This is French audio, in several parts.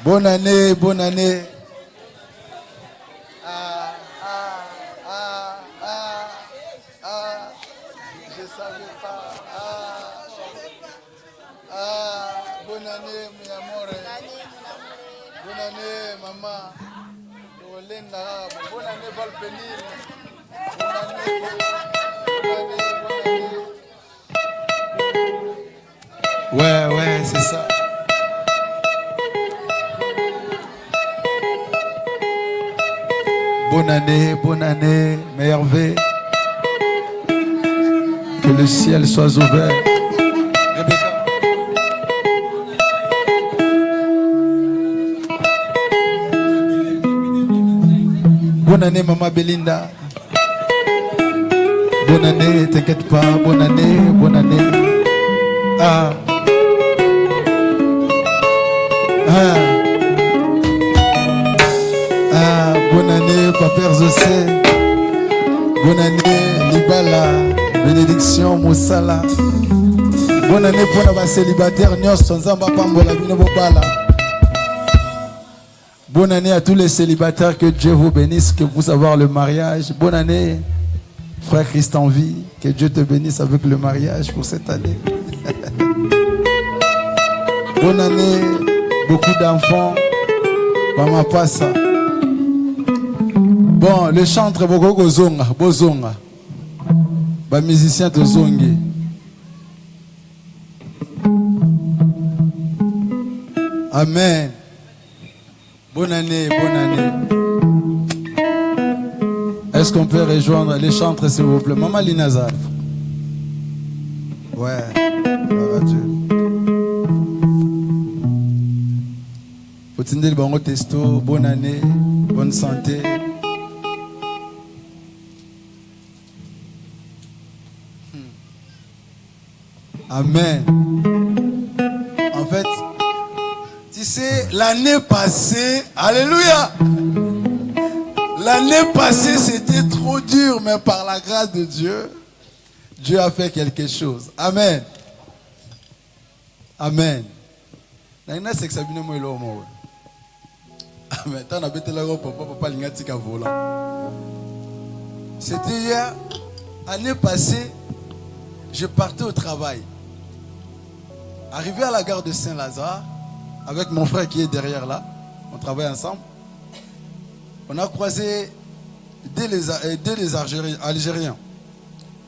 Bonne année, bonne année. Je savais pas. Bonne année, mi amore. Bonne année, maman. Bonne année, Valpénil. Bonne année, bonne année. Ouais, c'est ça. Bonne année, Merveille. Que le ciel soit ouvert. Rebecca. Bonne année, Maman Belinda. Bonne année, t'inquiète pas. Bonne année, bonne année. Bonne année, Papa Zosé. Bonne année, Libala. Bénédiction, Moussala. Bonne année pour les célibataires. Bonne année à tous les célibataires. Que Dieu vous bénisse. Que vous avoir le mariage. Bonne année, frère Christ en vie. Que Dieu te bénisse avec le mariage pour cette année. Bonne année, beaucoup d'enfants. Maman Passa. Bon, le chantre Boko Zonga, Bozonga. Ba musicien de Zongi. Amen. Bonne année, bonne année. Est-ce qu'on peut rejoindre les chantres, s'il vous plaît? Maman Linazar. Ouais, gloire à Dieu. Faut-il dire bon testo, bonne année, bonne santé. Amen. En fait, tu sais, l'année passée, alléluia, l'année passée c'était trop dur, mais par la grâce de Dieu, Dieu a fait quelque chose. Amen. Amen. Amen. C'était hier, l'année passée, je partais au travail. Arrivé à la gare de Saint-Lazare, avec mon frère qui est derrière là, on travaille ensemble. On a croisé deux Algériens,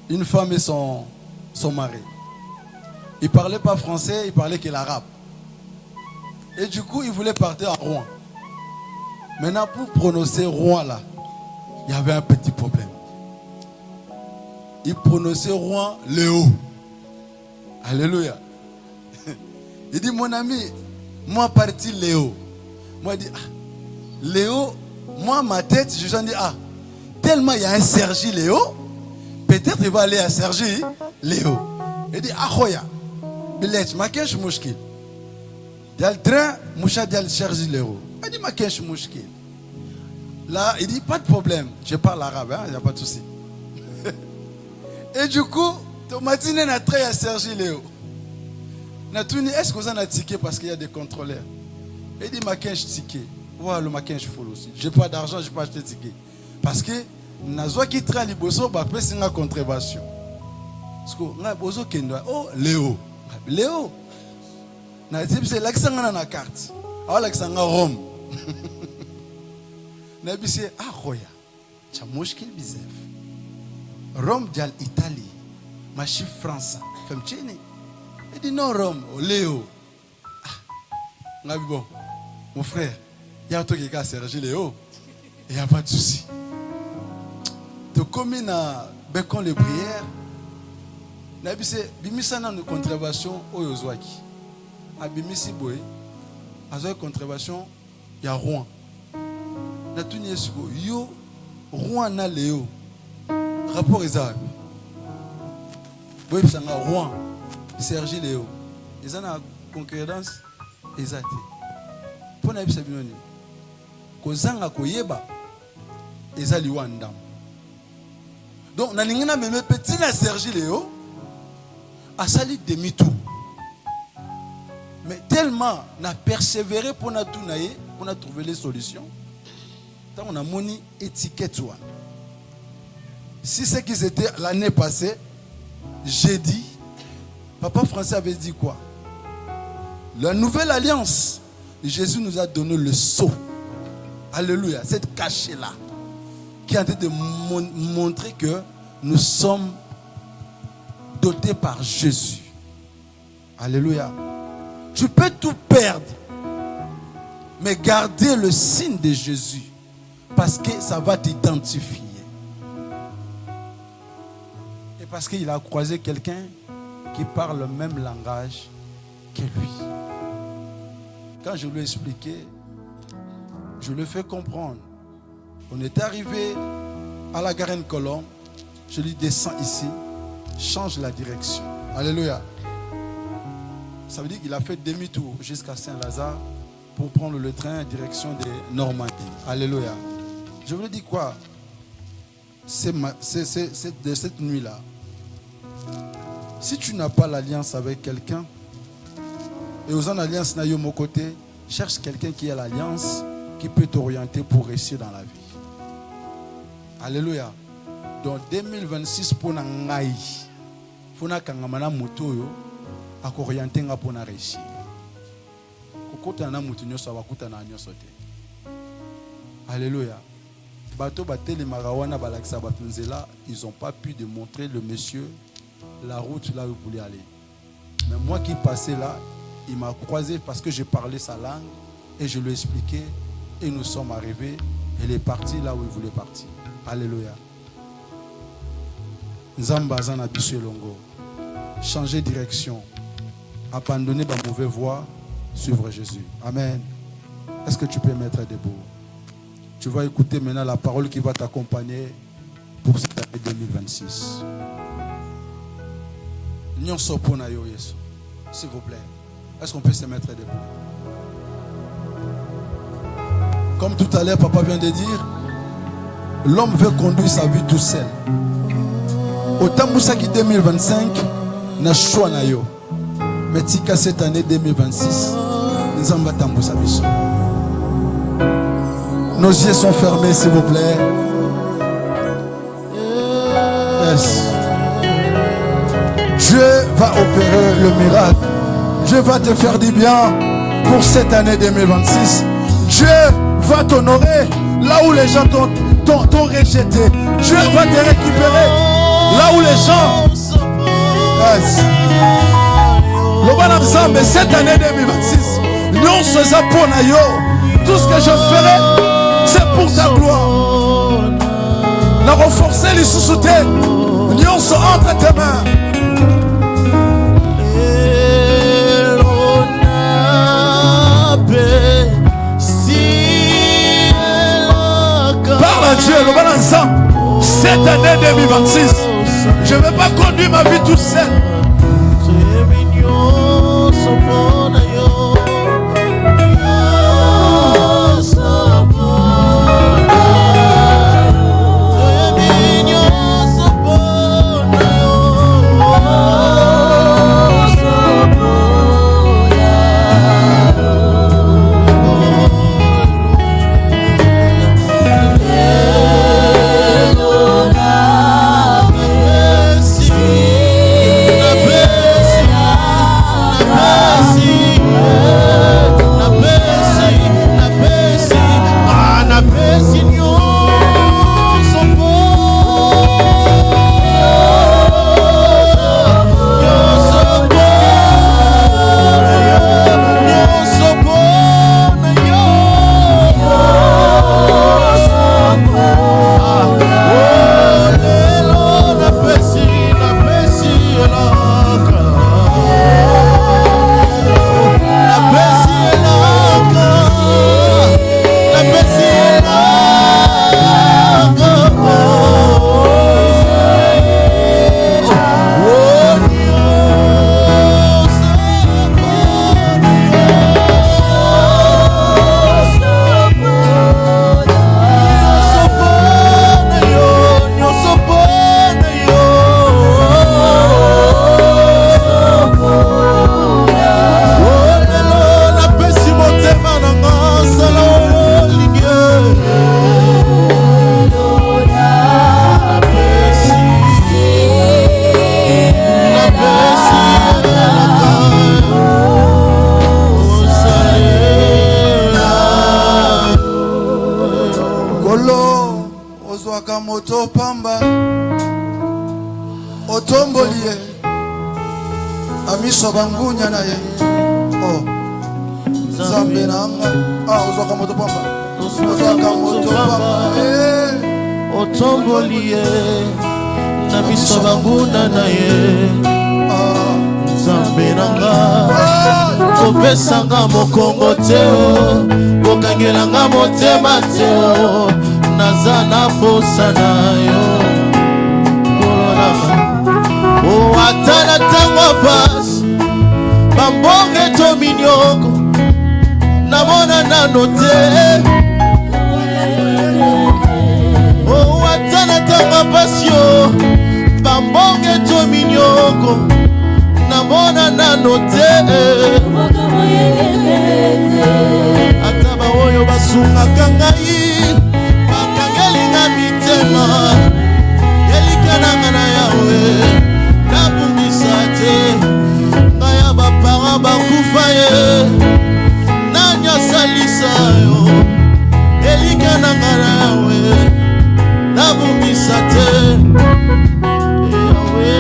une femme et son mari. Ils ne parlaient pas français, ils parlaient que l'arabe. Et du coup, ils voulaient partir à Rouen. Maintenant, pour prononcer Rouen là, il y avait un petit problème. Ils prononçaient Rouen Léo. Alléluia. Il dit, mon ami, moi parti Léo. Moi, je dis, Léo, moi, ma tête, je me dis, tellement il y a un Sergi Léo, peut-être il va aller à Sergi Léo. Il dit, Khoya, Billet, ma kench mouchkil. Il y a le train, moucha dit Sergi Léo. Il dit, ma kench mouchkil. Là, il dit, pas de problème. Je parle arabe, il n'y a pas de souci. Et du coup, Tomatine n'a trait à Sergi Léo. Est-ce que vous en avez ticket parce qu'il y a des contrôleurs? Il dit, ma kench ticket. Voilà, le maquin, je fous aussi. Je n'ai pas d'argent, je n'ai pas acheté de ticket. Parce que, Nazo qui traîne les bossos, c'est une contrevention. Parce que, oh, Léo. Léo. C'est l'accent dans la carte. Alors, l'accent en Rome. Nabi c'est, Khoya. Tu as mouche qu'il bizarre. Rome, dial Italie. Ma chiffre France. Femme Tchéni. Il dit, non, Rome, Léo. Nabi bon. Mon frère. Il y a un truc qui a Sergi Léo. Il n'y a pas de souci. Tu communes à Bécon les prières. Nabi bimisa na une contravention au Yozwaki. Abimisi boy. Azo contravention il y a Rouen. Na tuni esugo yo Rouen na Léo. Rapport ezab. Boy sanga Rouen Sergi Léo. Ils ont une concordance exacte. Pour na bisa binoni. Kozanga koyeba ezali wandam. Donc na ningina meme petit na Sergi Léo. A sali demi-tour. Mais tellement on a persévéré pour trouver les solutions. Tant on a mis étiquette. Si c'est qu'ils étaient l'année passée, j'ai dit, Papa Français avait dit quoi? La nouvelle alliance, Jésus nous a donné le sceau. Alléluia, cette cachée-là, qui est en train de montrer que nous sommes dotés par Jésus. Alléluia. Tu peux tout perdre, mais garder le signe de Jésus, parce que ça va t'identifier. Et parce qu'il a croisé quelqu'un qui parle le même langage que lui. Quand je lui ai expliqué, je lui ai fait comprendre. On est arrivé à la Garenne-Colombe. Je lui descends ici, change la direction. Alléluia. Ça veut dire qu'il a fait demi-tour jusqu'à Saint-Lazare pour prendre le train en direction de Normandie. Alléluia. Je vous dis quoi? C'est de cette nuit-là. Si tu n'as pas l'alliance avec quelqu'un, et aux en alliance n'a eu mon côté, cherche quelqu'un qui a l'alliance, qui peut t'orienter pour réussir dans la vie. Alléluia. Dans 2026, pour n'aïe, il faut que moto à orienter pour réussir. Alléluia. Ils n'ont pas pu démontrer le monsieur la route là où il voulait aller. Mais moi qui passais là, il m'a croisé parce que j'ai parlé sa langue et je lui ai expliqué et nous sommes arrivés. Il est parti là où il voulait partir. Alléluia. Nzamba zana biso longo. Changer direction. Abandonner ma mauvaise voie. Suivre Jésus. Amen. Est-ce que tu peux mettre debout? Tu vas écouter maintenant la parole qui va t'accompagner pour cette année 2026. S'il vous plaît. Est-ce qu'on peut se mettre debout? Comme tout à l'heure, papa vient de dire, l'homme veut conduire sa vie tout seul. Autant Moussaki 2025, n'a choix na yo. Mais tika cette année 2026, nous allons battre Moussa Biso. Nos yeux sont fermés, s'il vous plaît. Yes. Dieu va opérer le miracle. Dieu va te faire du bien pour cette année 2026. Dieu va t'honorer là où les gens t'ont rejeté. Dieu va te récupérer là où les gens... Yes. Mais cette année 2026, non, tout ce que je ferai, c'est pour ta gloire. La renforcer les sous-soutés, nous sommes entre tes mains. Parle à Dieu, le bon ensemble. Cette année 2026, je ne vais pas conduire ma vie tout seul. moto pamba otombolie amiso bangunya na ye oh Nzambe nanga ozwaka moto pamba ozwaka moto pamba otombolie na miso bangunya na ye Nzambe nanga kopesanga mokongo teo kokangelanga motema teo naza na posa na yo kolonanga o ata na ntango pasi bambonge to minyoko namona nano te o ata na ntango pasi yo bambonge to minyoko namona nano te ata baoyo basungaka ngai bakangelinga mitema elikananga na yawe nabungisa te ngai ya bapara bakufa ye nanyasalisa yo elikananga na yawe nabungisa te yawe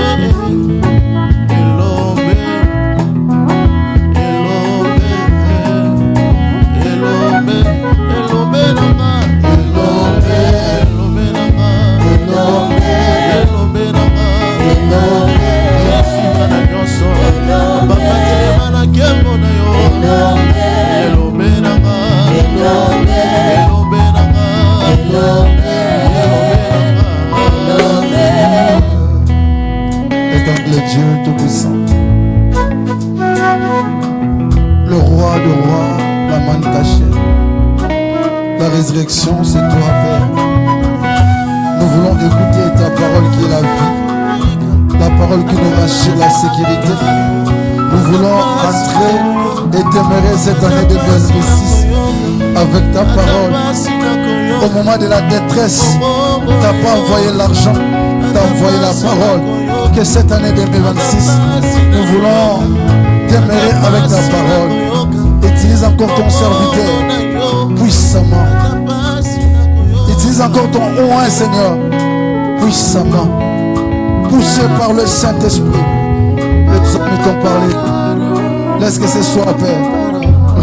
Dieu Tout-Puissant, le roi de rois, la manne cachée, la résurrection, c'est toi, Père. Nous voulons écouter ta parole qui est la vie, la parole qui nous rassure la sécurité. Nous voulons entrer et demeurer cette année de 2006 avec ta parole. Au moment de la détresse, tu n'as pas envoyé l'argent, tu as envoyé la parole. Que cette année 2026, nous voulons demeurer avec ta parole. Utilise encore ton serviteur puissamment. Utilise encore ton oint, Seigneur, puissamment. Poussé par le Saint-Esprit. Les hommes t'ont parlé. Laisse que ce soit, Père.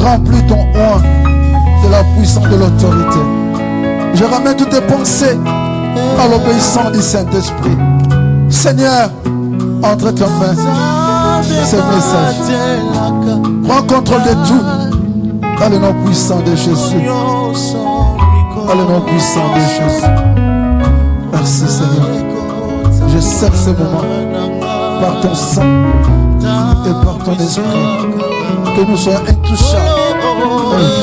Remplis ton oint de la puissance de l'autorité. Je ramène toutes tes pensées à l'obéissance du Saint-Esprit. Seigneur, entre tes mains ce message. Prends contrôle de tout. Dans le nom puissant de Jésus. Dans le nom puissant de Jésus. Merci Seigneur. Je sers ce moment par ton sang et par ton esprit. Que nous soyons intouchables,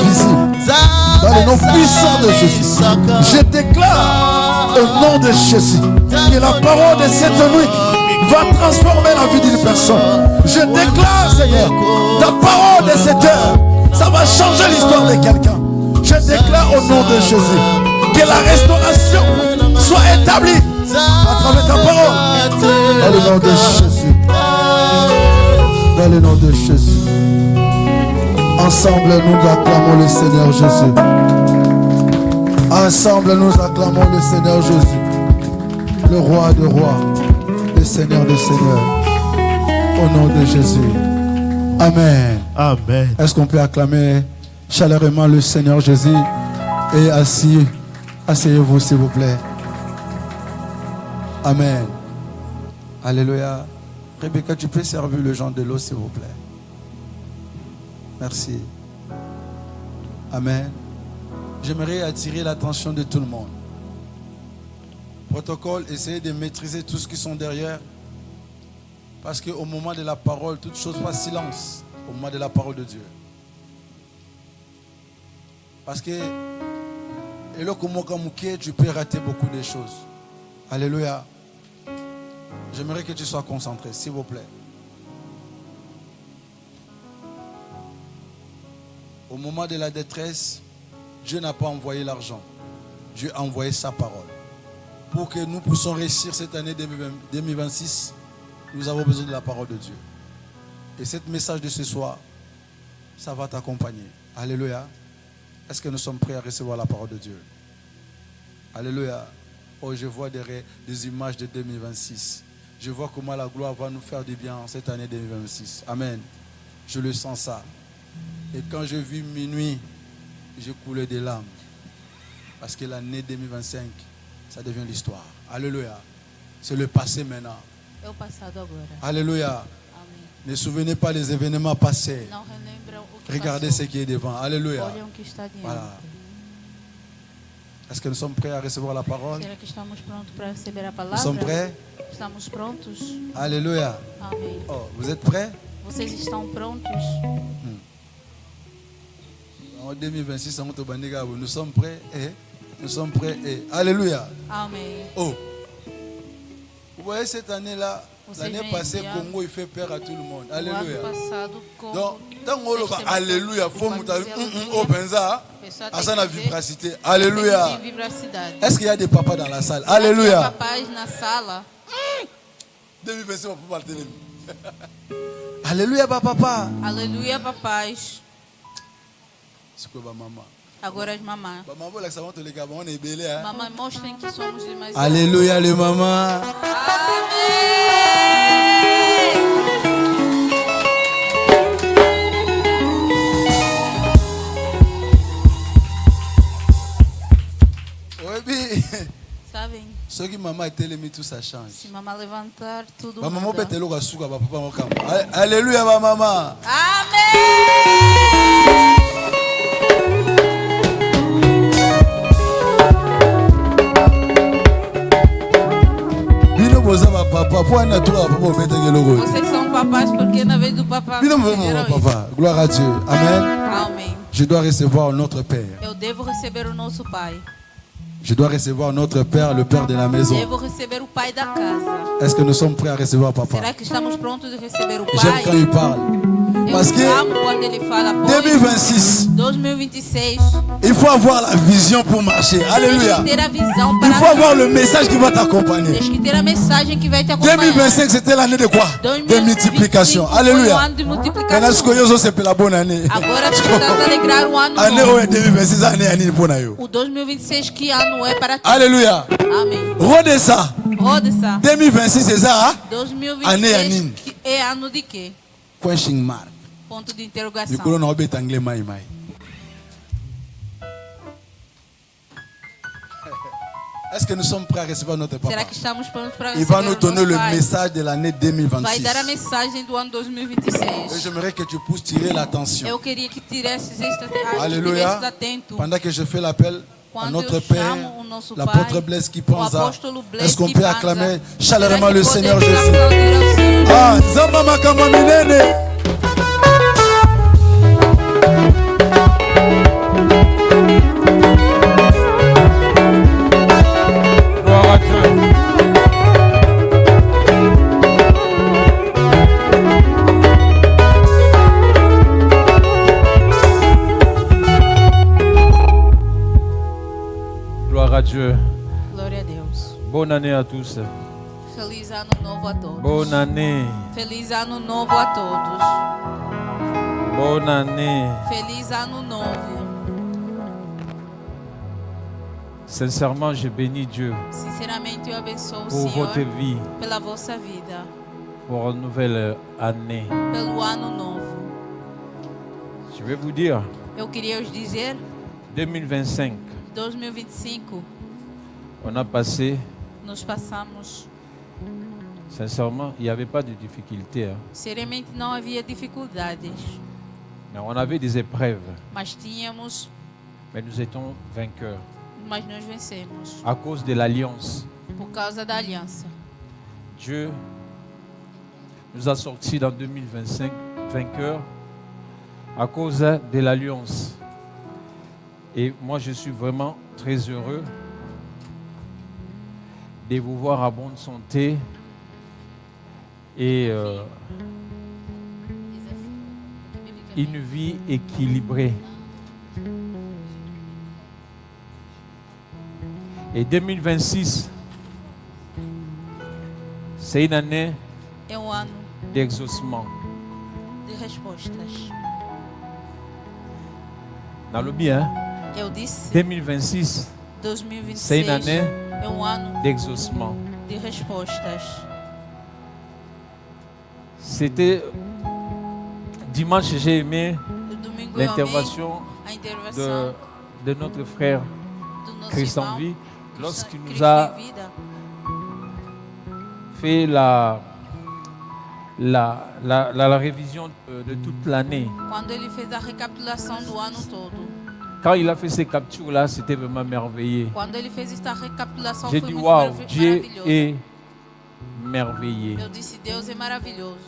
invisibles. Dans le nom puissant de Jésus. Je déclare au nom de Jésus que la parole de cette nuit va transformer la vie d'une personne. Je déclare, Seigneur, ta parole de cette heure, ça va changer l'histoire de quelqu'un. Je déclare au nom de Jésus que la restauration soit établie à travers ta parole. Dans le nom de Jésus. Dans le nom de Jésus. Ensemble, nous acclamons le Seigneur Jésus. Ensemble, nous acclamons le Seigneur Jésus, le roi de rois, le Seigneur de seigneurs. Au nom de Jésus. Amen. Amen. Est-ce qu'on peut acclamer chaleureusement le Seigneur Jésus? Et asseyez-vous s'il vous plaît. Amen. Alléluia. Rebecca, tu peux servir le genre de l'eau s'il vous plaît. Merci. Amen. J'aimerais attirer l'attention de tout le monde. Protocole, essayez de maîtriser tout ce qui sont derrière. Parce qu'au moment de la parole, toute chose passe silence. Au moment de la parole de Dieu. Parce que tu peux rater beaucoup de choses. Alléluia. J'aimerais que tu sois concentré, s'il vous plaît. Au moment de la détresse, Dieu n'a pas envoyé l'argent. Dieu a envoyé sa parole. Pour que nous puissions réussir cette année 2026, nous avons besoin de la parole de Dieu. Et ce message de ce soir, ça va t'accompagner. Alléluia. Est-ce que nous sommes prêts à recevoir la parole de Dieu? Alléluia. Oh, je vois des images de 2026. Je vois comment la gloire va nous faire du bien cette année 2026. Amen. Je le sens ça. Et quand je vis minuit, j'ai coulé des larmes. Parce que l'année 2025, ça devient l'histoire. Alléluia. C'est le passé maintenant. É o passado agora. Alléluia. Amém. Ne souvenez pas des événements passés. Não relembram o que Regardez passou. ce qui est devant. Alléluia. Olhem o que está diante. Voilà. Est-ce que nous sommes prêts à recevoir la parole? Será que estamos prontos para receber a Nous palavra? sommes prêts? Estamos prontos? Alléluia. Amém. Oh, vous êtes prêts? Vocês estão prontos? En 2026, nous sommes prêts. Nous sommes prêts. Alléluia. Amém. Oh. Vous voyez cette année-là, Você l'année vem passée, esse Congo, il fait peur à tout le monde. O ano Alléluia. passado, com Donc, tant qu'on va Alléluia, faut pode moutar dizer aleluia. au benza, a pessoa à tem ça la que dizer, vibracité. tem Alléluia. que vibrar a cidade. Est-ce qu'il y a des papas dans la salle? Será que há Alléluia. papais na sala? 2026, on peut pas le tenir. Alléluia, papa. Aleluia, papais. C'est quoi, maman? Agora as mamães. Maman, voilà que ça va te les gars, on est belé, hein? Mamãe, mostrem que somos demais. Alléluia, les mamans. Amém. Oui, bien. Sabem? Ceux qui maman était les tout ça change. Se mamãe levantar, tudo Maman, muda. bête le rasuka, papa, mon cam. Alléluia, ma maman. Amém! Bino boza ma papa, pour un tour papa bête le logo. Vocês são papás porque na vez do papá Bino fizeram mon isso. papa. Gloire à Dieu. Amen. Amém. Je dois recevoir notre Père. Eu devo receber o nosso pai. Je dois recevoir notre Père, le Père de la maison. Devo receber o pai da casa. Est-ce que nous sommes prêts à recevoir papa? Será que estamos prontos de receber o J'aime quand pai? il parle. Eu Parce que amo quando ele fala, pois 2026, 2026, il faut avoir la vision pour marcher. tens Alléluia. que ter a visão Il para faut avoir le message qui va t'accompagner. Tens que ter a mensagem que vai te acompanhar. 2025, c'était l'année de quoi? De multiplication. 2025 foi o Alléluia. ano de Maintenant, ce multiplicação. que nous c'est la bonne année. Agora tu estás a alegrar o ano Année novo. 2026, année pour nous. O 2026, que ano é para ti? Alléluia. Amém. Rodez ça. Roda essa. 2026, c'est ça. Hein? 2026 Année anime. que é ano de quê? Question mark. Ponto de Du interrogação. coup, on a oublié anglais mai mai. Est-ce que nous sommes prêts à recevoir notre papa? Será que estamos prontos para Il va receber nous o donner nosso le pai? message de l'année Vai 2026. dar a mensagem do ano Et 2026. j'aimerais que tu pousses tirer l'attention. Eu queria que tivesses Alléluia. atento. Pendant que je fais l'appel à Quando notre eu Père, chamo o nosso l'apôtre pai, Blaise qui o pense à. apóstolo Blaise Est-ce qu'on que peut pensa, acclamer será chaleureusement que le Seigneur podemos Jésus? aplaudir ao Senhor? Ah, Zamba Makama Minene. Gloire à Dieu. Gloire à Dieu. Glória a Deus. Bonne année à tous. Feliz ano novo a todos. Bonne année. Feliz ano novo a todos. Bonne année. Feliz ano novo. Sincèrement, je bénis Dieu Sinceramente, eu abençoo o pour Senhor votre vie, pela vossa vida, pour une nouvelle année. pelo ano novo. Je vais vous dire, Eu queria os dizer, 2025, 2025, on a passé, nós passamos, sincèrement, il n'y avait pas de difficultés, hein. seriamente não havia dificuldades, Mais on avait des épreuves, mas tínhamos, mais nous étions vainqueurs mas nós vencemos, à cause de l'alliance. por causa da aliança. Dieu nous a sortis dans 2025 vainqueurs à cause de l'alliance. Et moi, je suis vraiment très heureux de vous voir à bonne santé et une vie équilibrée. Et 2026, c'est une année É um ano d'exaucement. de respostas. Dans le bien, Eu disse, 2026, c'est 2026 une année é É um ano d'exaucement. de respostas. C'était dimanche, j'ai aimé No domingo eu amei l'intervention a intervenção de notre frère do nosso Christian irmão Vie lorsqu'il nous Cristo a em Vida, fait la révision de toute l'année. quando ele fez a recapitulação do ano todo. Quand il a fait ces captures-là, c'était vraiment merveilleux. Quando ele fez esta recapitulação J'ai foi dit, muito waouh, Dieu maravilhoso. est merveilleux. Eu disse, Deus é maravilhoso.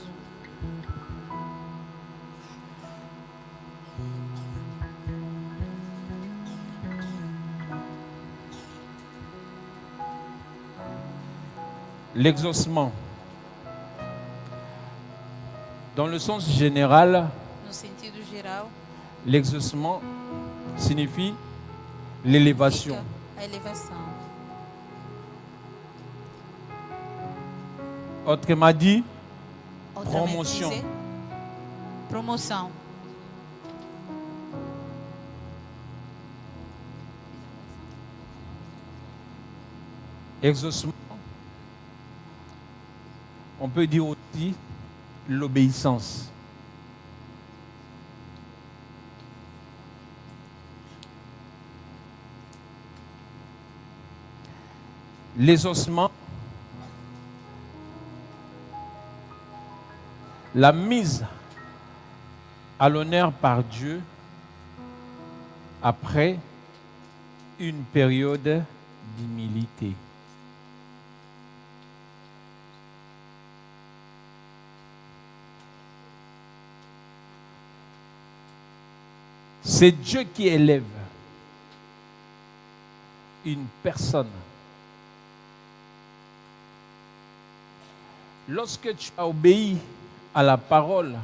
L'exaucement. Dans le sens général, No sentido geral, l'exaucement signifie l'élévation. fica a elevação. Autrement dit, Outramente promoção. dizer, promoção. Exaucement, on peut dire aussi l'obéissance. L'exaucement, la mise à l'honneur par Dieu après une période d'humilité. C'est Dieu qui élève une personne. Lorsque tu as obéi à la parole,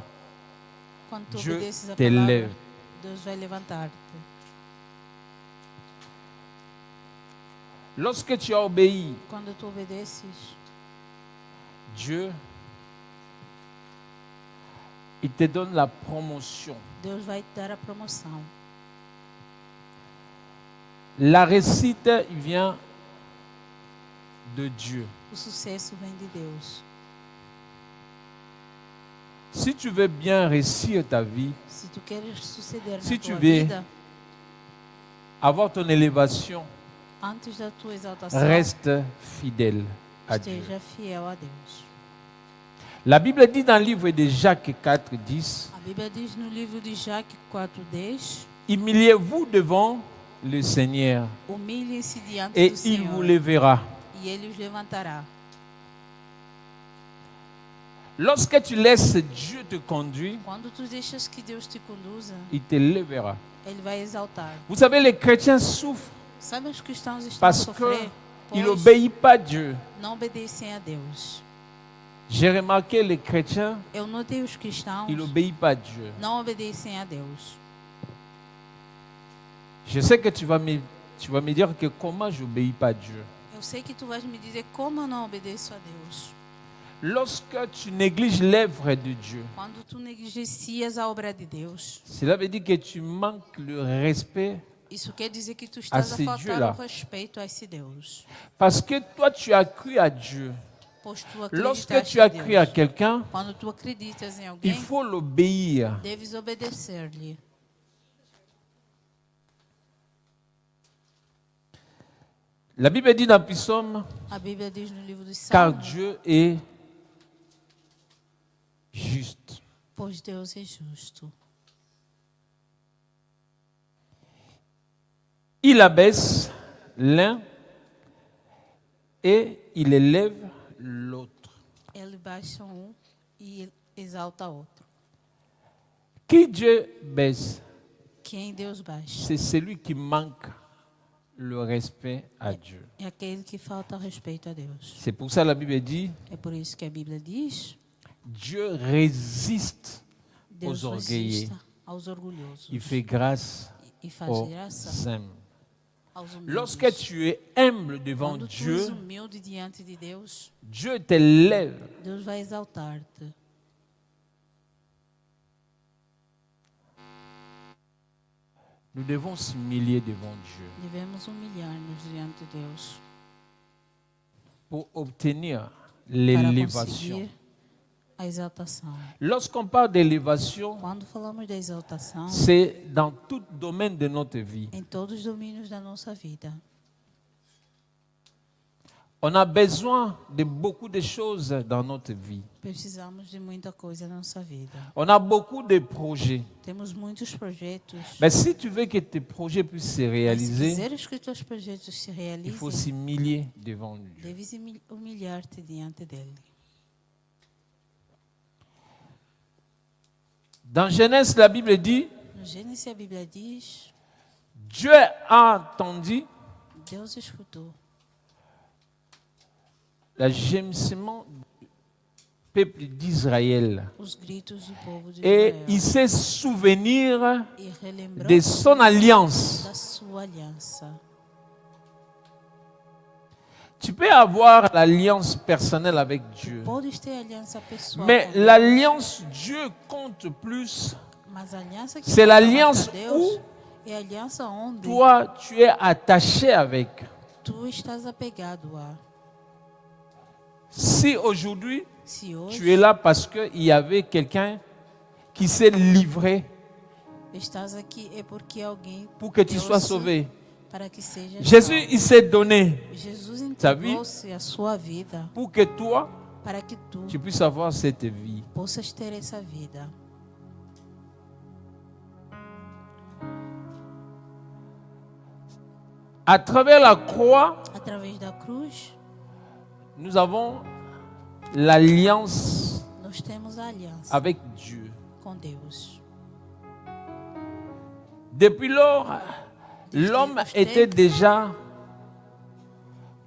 Quando tu Dieu obedeces a t'élève. palavra, Deus vai levantar-te. Lorsque tu as obéi, Quando tu obedeces, Dieu, il te donne la promotion. Deus vai te dar a promoção. La réussite vient de Dieu. O sucesso vem de Deus. Si tu veux bien réussir ta vie, Se tu queres suceder Se na tu tua vê- vida, avoir ton élévation, antes da tua exaltação, reste fidèle à Dieu. esteja fiel a Deus. La Bible dit dans le livre de Jacques 4, 10, A Bíblia diz no livro de Jacques 4:10, humiliez-vous devant le Seigneur humilhem-se diante et do il Senhor vous lèvera. e Ele os levantará. Lorsque tu laisses Dieu te conduire, Quando tu deixas que Deus te conduza, il te lèvera. Ele vai exaltar. Vous savez, les chrétiens souffrent Sabe, os cristãos estão a parce sofrer, qu'ils pois n'obéissent pas à Dieu. não obedecem a Deus. J'ai remarqué les chrétiens, Eu notei os cristãos ils n'obéissent pas à Dieu. não obedecem a Deus. Je sais que tu vas me dire que comment j'obéis pas à Dieu. Eu sei que tu vais me dizer como eu não obedeço a Deus. Lorsque tu négliges l'œuvre de Dieu, Quando tu negligencias a obra de Deus, cela veut dire que tu manques le respect isso quer dizer que tu estás a esse faltar Dieu-là. o respeito a esse Deus. parce que toi tu as cru à Dieu. Pois tu Lorsque acreditaste tu as em cru à Deus. quelqu'un, Quando tu acreditas em il alguém, faut l'obéir. deves obedecer-lhe. La Bible dit dans le psaume, A Bíblia diz no livro dos car Salmos, Dieu est juste. pois Deus é justo. Il abaisse l'un et il élève l'autre. Ele baixa um e exalta outro. Qui Dieu baisse, Quem Deus baixa c'est celui qui manque le respect à Dieu. é aquele que falta respeito a Deus. C'est pour ça que la Bible dit, É por isso que a Bíblia diz: Dieu résiste Deus aux orgueilleux. resiste aos orgulhosos Il fait grâce e faz aux graça humbles. aos humildes. Lorsque tu es humble devant Quando tu és Dieu, humilde diante de Deus, Dieu t'élève. Deus vai exaltar-te. Nous devons s'humilier devant Dieu. Devemos humilhar-nos diante de Deus. pour obtenir para l'élévation. conseguir a exaltação. Lorsqu'on parle d'élévation, Quando falamos da exaltação, c'est dans tout domaine de notre vie. em todos os domínios da nossa vida. On a besoin de beaucoup de choses dans notre vie. Precisamos de muita coisa na nossa vida. On a beaucoup de projets. Temos muitos projetos. Mais si tu veux que tes projets puissent se Mas se réaliser, quiseres que os teus projetos se il faut realizem, s'humilier devant Dieu. deves humilhar-te diante dele. Dans Genèse, la Bible dit, No Gênesis, a Bíblia diz: Dieu a entendu Deus escutou le gémissement du peuple d'Israël. os gritos do povo de Et Israel il s'est souvenir e relembrou de son alliance. da sua aliança. Tu peux avoir l'alliance personnelle avec Dieu. Podes ter aliança pessoal Mais com Deus, l'alliance Dieu compte plus. mas a aliança que C'est conta mais l'alliance pra Deus où é a aliança onde toi, tu es attaché avec. tu estás apegado a. Si aujourd'hui, Se hoje tu es là parce qu'il y avait quelqu'un qui s'est livré estás aqui é porque alguém pour que tu Deus sois sauvé. para que seja Jésus, salvo. il s'est donné Jesus Sa vie? entregou-se a sua vida pour que toi, para que tu tu puisses avoir cette vie. possas ter essa vida. À travers la croix, Através da cruz, nous avons l'alliance nós temos a aliança avec Dieu. com Deus. Depuis lors, l'homme Desde était déjà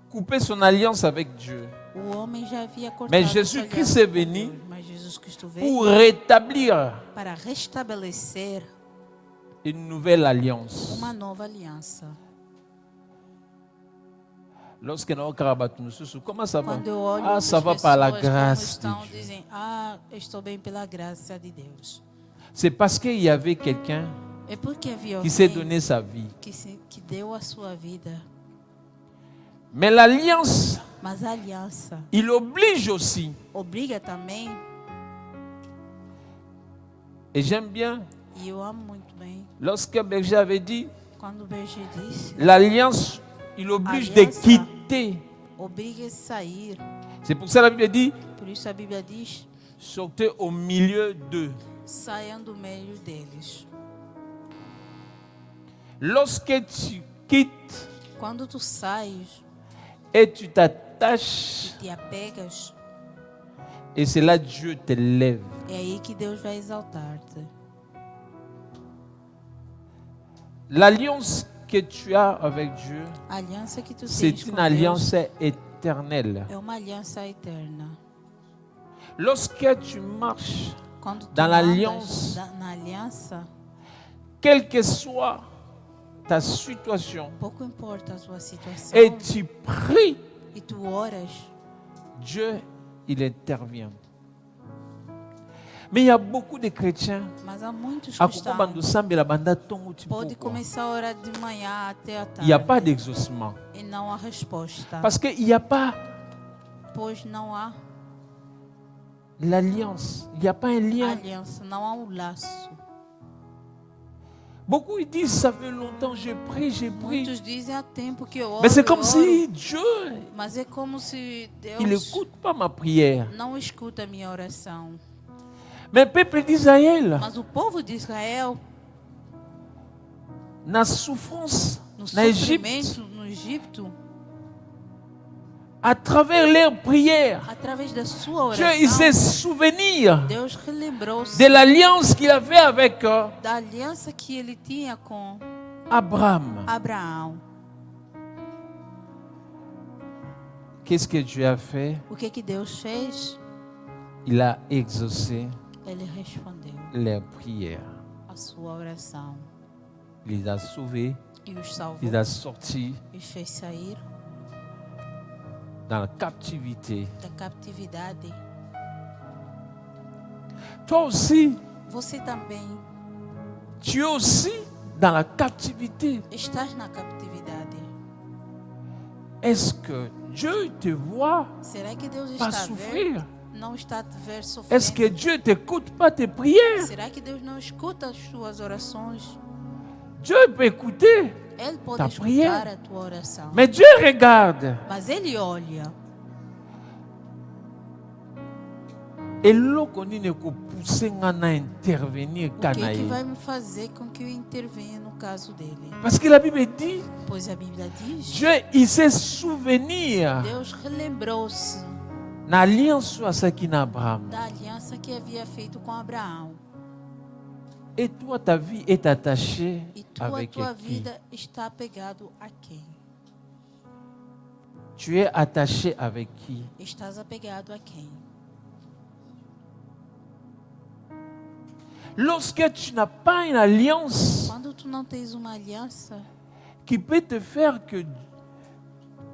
coupé son alliance avec Dieu O homem já havia cortado Mais essa Jésus-Christ aliança est com venu Deus, mas Jesus Cristo pour veio rétablir para restabelecer une nouvelle alliance. uma nova aliança. Lorsque nous regardons, comment ça va? Quando eu olho Ah, as ça va par la pessoas como grâce estão, de Dieu. dizem: "Ah, eu estou bem pela graça de Deus." C'est parce qu'il y avait quelqu'un É porque havia qui s'est alguém donné sa vie. que deu a sua vida. Mais l'alliance, Mas a aliança il oblige aussi. obriga também, Et j'aime bien, e eu amo muito bem, lorsque Berger avait dit, quando o Berger disse: l'alliance, il oblige de Aliança. quitter. obriga a sair. C'est pour ça que la Bible dit, Por isso a Bíblia diz: sortez au milieu d'eux. saiam do meio deles. Lorsque tu quittes Quando tu sais et tu t'attaches, e te apegas, et c'est là Dieu te lève. é aí que Deus vai exaltar-te. L'alliance que tu as avec Dieu, A aliança que tu c'est tens une com alliance Deus éternelle. é uma aliança eterna. Lorsque tu marches, Quando tu Dans andas l'alliance. na aliança, quelle que soit ta situation, pouco importa a tua situação, et tu pries, e tu oras, Dieu, il intervient. Mais il y a beaucoup de chrétiens. mas há muitos À cristãos Kokobando Sambe, la banda tongo tipo pode quoi. começar a orar de manhã até a Il tarde n'y a pas d'exaucement. e não há resposta, Parce qu'il n'y a pas pois não há l'alliance. Il n'y a pas un lien. aliança, não há um laço. Beaucoup ils disent, ça fait longtemps, j'ai prié. Muitos dizem há tempo que eu oro, Mais c'est eu comme oro, si Dieu, mas é como se il Deus n'écoute pas ma prière. não escuta a minha oração. Mais le peuple d'Israël, Mas o povo de Israel, na souffrance, no na Égypte, sofrimento no Egito, à travers leurs prières, através da sua Dieu, il s'est oração, souvenu Deus relembrou-se de l'alliance qu'il avait avec da aliança que ele tinha com Abraham. Abraão. Qu'est-ce que Dieu a fait? O que Deus fez? Il a exaucé Ele respondeu leurs prières. a sua oração Il les a sauvés, e os salvou, il les a sortis e os fez sair dans la captivité. da captividade. Toi aussi, Você também tu es aussi dans la captivité. estás na captividade. est-ce que Dieu te voit Será que Deus pas está a ver? souffrir? Não está a te ver Est-ce que sofrendo? Dieu n'écoute pas tes prières? Será que Deus não escuta as tuas orações? Dieu peut écouter, Ele pode Ta escutar prière. a tua oração. mais Dieu regarde. Mas Ele olha. Eloko nini ekopousse nga na intervenir O ka que, na que ye? vai me fazer com que eu intervenha no caso dele? Parce que la Bible dit, Pois a Bíblia diz, Dieu il sait souvenir Deus relembrou-se na alliance aqui na Abraham. da aliança que havia feito com Abraão. Et toi ta vie est attachée E a avec tua qui? vida está apegado a quem? Tu es attaché avec qui? Estás apegado a quem? Lorsque tu n'as pas une alliance Quando tu não tens uma aliança qui peut te faire que,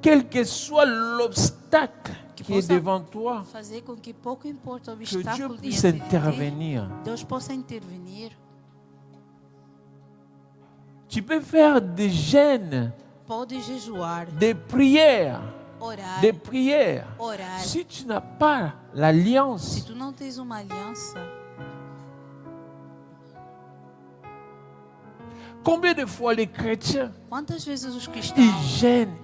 quel que soit l'obstacle qui est devant toi, fazer com que pouco importa o que Dieu obstáculo puisse diante de ti, intervenir. Deus possa intervenir. Tu peux faire des jeûnes, Pode jejuar, des prières, orar, des prières. orar. Si tu n'as pas Se l'alliance, tu não tens uma aliança, combien de fois les chrétiens, quantas vezes os ils cristãos, gênent,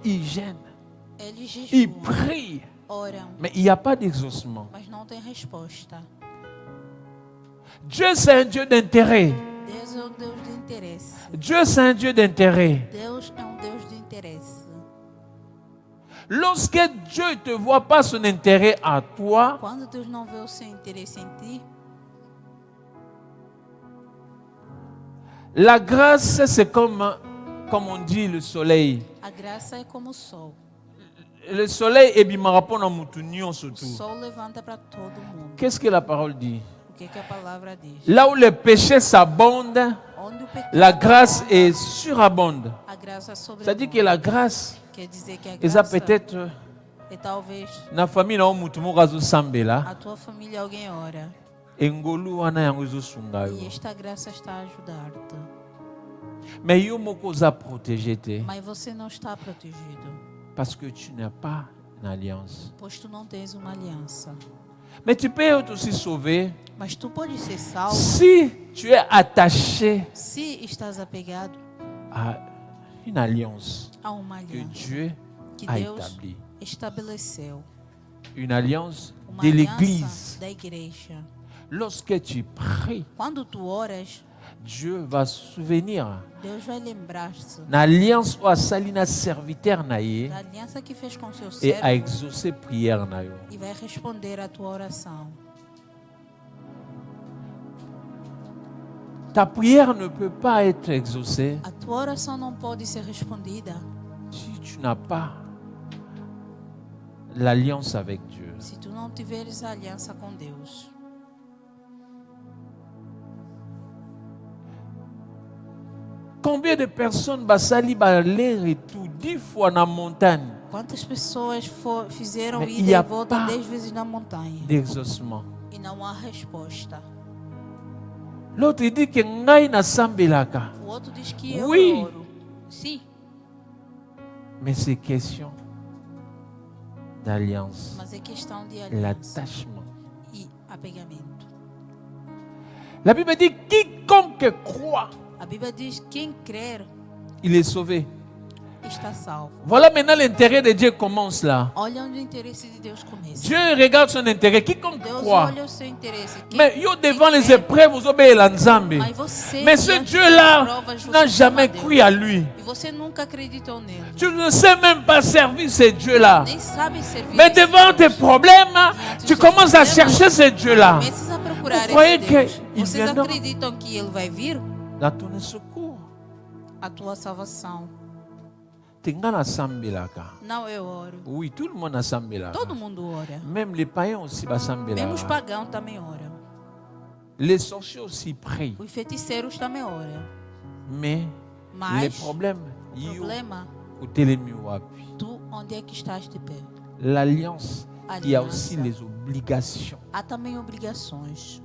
eles ils jejuam, prient, oram, mais il n'y a pas d'exaucement. mas não tem resposta. Dieu, c'est un Dieu d'intérêt. Deus é um Deus de interesse. Dieu, c'est un Dieu d'intérêt. Deus é um Deus de interesse. Lorsque Dieu ne te voit pas son intérêt à toi, Quando Deus não vê o seu interesse em ti, la grâce, c'est comme on dit, le soleil. a graça é como o sol. Le soleil est bimarapon en moutounion O surtout. sol levanta para todo mundo. Qu'est-ce que la parole dit? O que a palavra diz? Là où le péché s'abonde, Onde o pecado, la grâce est surabonde. a graça Ça dit sobreabunda. que la grâce, Quer dizer que a ça graça peut-être é talvez na famille na mutumu gazo sambela, a tua família alguém ora. engolu wana yango ezosunga E yo. esta graça está a ajudar-te. Mais yo moko oza protégé te Mas você não está protegido, parce que tu n'as pas une alliance. pois tu não tens uma aliança. Mais tu peux aussi sauver Mas tu podes ser salvo si tu es attaché se estás apegado à une alliance a uma que aliança Dieu que a Deus établie. estabeleceu. Une alliance Uma de aliança l'Église. da igreja. Lorsque tu pries, Quando tu oras, Dieu va se souvenir. Deus vai lembrar-se Na alliance ou sali na serviteur na ye da aliança que fez com seu et a servo exaucé prière na yo. e vai responder à tua oração. Ta prière ne peut pas être exaucée A tua oração não pode ser respondida si tu n'as pas l'alliance avec Dieu. se tu não tiveres a aliança com Deus. Combien de personnes basali l'air et tout 10 fois na montagne Quantas pessoas fizeram Mas ida e a e volta pá 10 vezes na montanha d'exaucement. e não há resposta? L'autre dit que ngai na sambelaka. O outro diz que eu Oui. oro. Sim, Mais c'est question d'alliance, mas é questão de aliança l'attachement. e apegamento. La Bible dit quiconque croit, A Bíblia diz: quem crer il est sauvé. está salvo. Voilà maintenant l'intérêt de Dieu commence là. Olha onde o interesse de Deus começa. Dieu regarde son intérêt. Quiconque Deus croit. olha o seu interesse. Quem, Mais yo devant quem les crer, épreuves, vous obéissez l'ensemble. mas você, Mais ce diante das Dieu-là provas, você n'a jamais clama a cru à Deus. lui. E você nunca acreditou nele. Tu ne sais même pas servir ce Dieu-là. Nem sabe servir Mais esse devant tes Deus. problèmes, tu commences à chercher ce Dieu-là. Começas a procurar Vous croyez esse Deus. que Vocês il viendra? acreditam que ele vai vir? Dans ton secours. A tua salvação. Tenga na sambelaka. Não, eu oro. Oui, tout le monde a sambelaka. Todo mundo ora. Même les païens aussi va Mesmo os sambelaka. pagãos também oram. Les sorciers aussi prient. Os feiticeiros também oram. Mais Mas les problèmes, o yo, problema, au telemi wapi. tu onde é que estás de pé? L'alliance, il y a Aliança. aussi les obligations. Há também obrigações.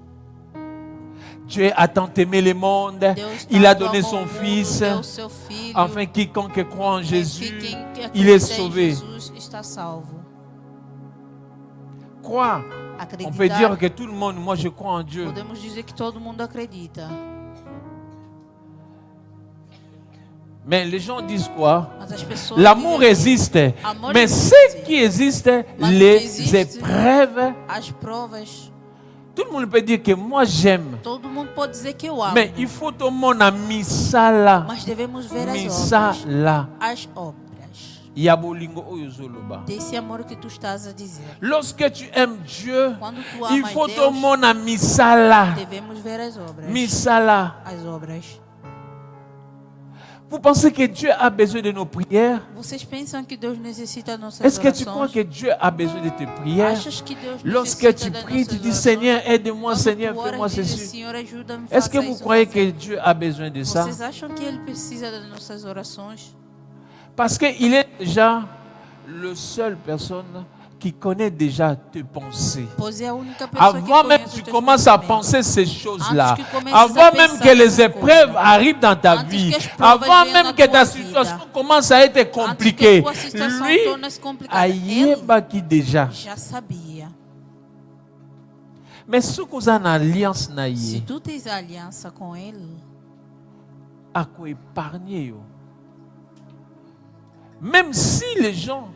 Dieu a tant aimé le monde, Deus il a tanto donné amou son o mundo, Fils, deu o seu filho. afin quiconque croit en Que Jésus, quem il est acredita em sauvé. Jesus está salvo. Croire, on peut Acreditar, dire que tout le monde, moi je crois en Dieu. podemos dizer que todo mundo acredita. Mais les gens disent quoi? Mas as pessoas L'amour dizem existe, Amor mais existe. ce qui existe, Mas o que les existe- épreuves. as provas. Tout le monde peut dire que moi j'aime, Todo mundo pode dizer que eu amo. mais il faut tout le monde a mis ça là, Mas devemos ver mis as ça obras. là. As obras Il y a bolingo oyo zoloba. desse amor que tu estás a dizer. Lorsque tu aimes Dieu, Quando tu il amas faut tout le Deus, monde a mis ça là, devemos ver as obras. mis ça là. As obras. Vous pensez que Dieu a besoin de nos prières? Vocês pensam que Deus necessita nossas Est-ce que tu crois orações? que Dieu a besoin de tes prières? Achas que Deus Lorsque necessita tu das pries, tu nossas dis orações? Seigneur, aide-moi, Quando Seigneur, tu oras, fais-moi dizes, ceci. Senhor, ajuda-me, Est-ce que faça vous isso, croyez faça que Dieu a besoin de ça? Vocês acham que Ele precisa das nossas orações? Parce qu'il est déjà le seul personne qui connaît déjà tes pensées. Pois é a única pessoa que Avant même conhece que os tu teus commences à pensamentos. penser ces choses-là, Antes que comeces avant a même pensar que les nessas épreuves coisas, arrivent dans ta antes vie, que as provas avant venham même na que tua ta vida, situation commence à être Antes que a compliquée, tua situação lui, torne-se complicada, ele ayeba qui déjà. já sabia. Mais ce qu'on a une alliance na Se ye, tu tens aliança com Ele, à quoi épargner yo. Même si les gens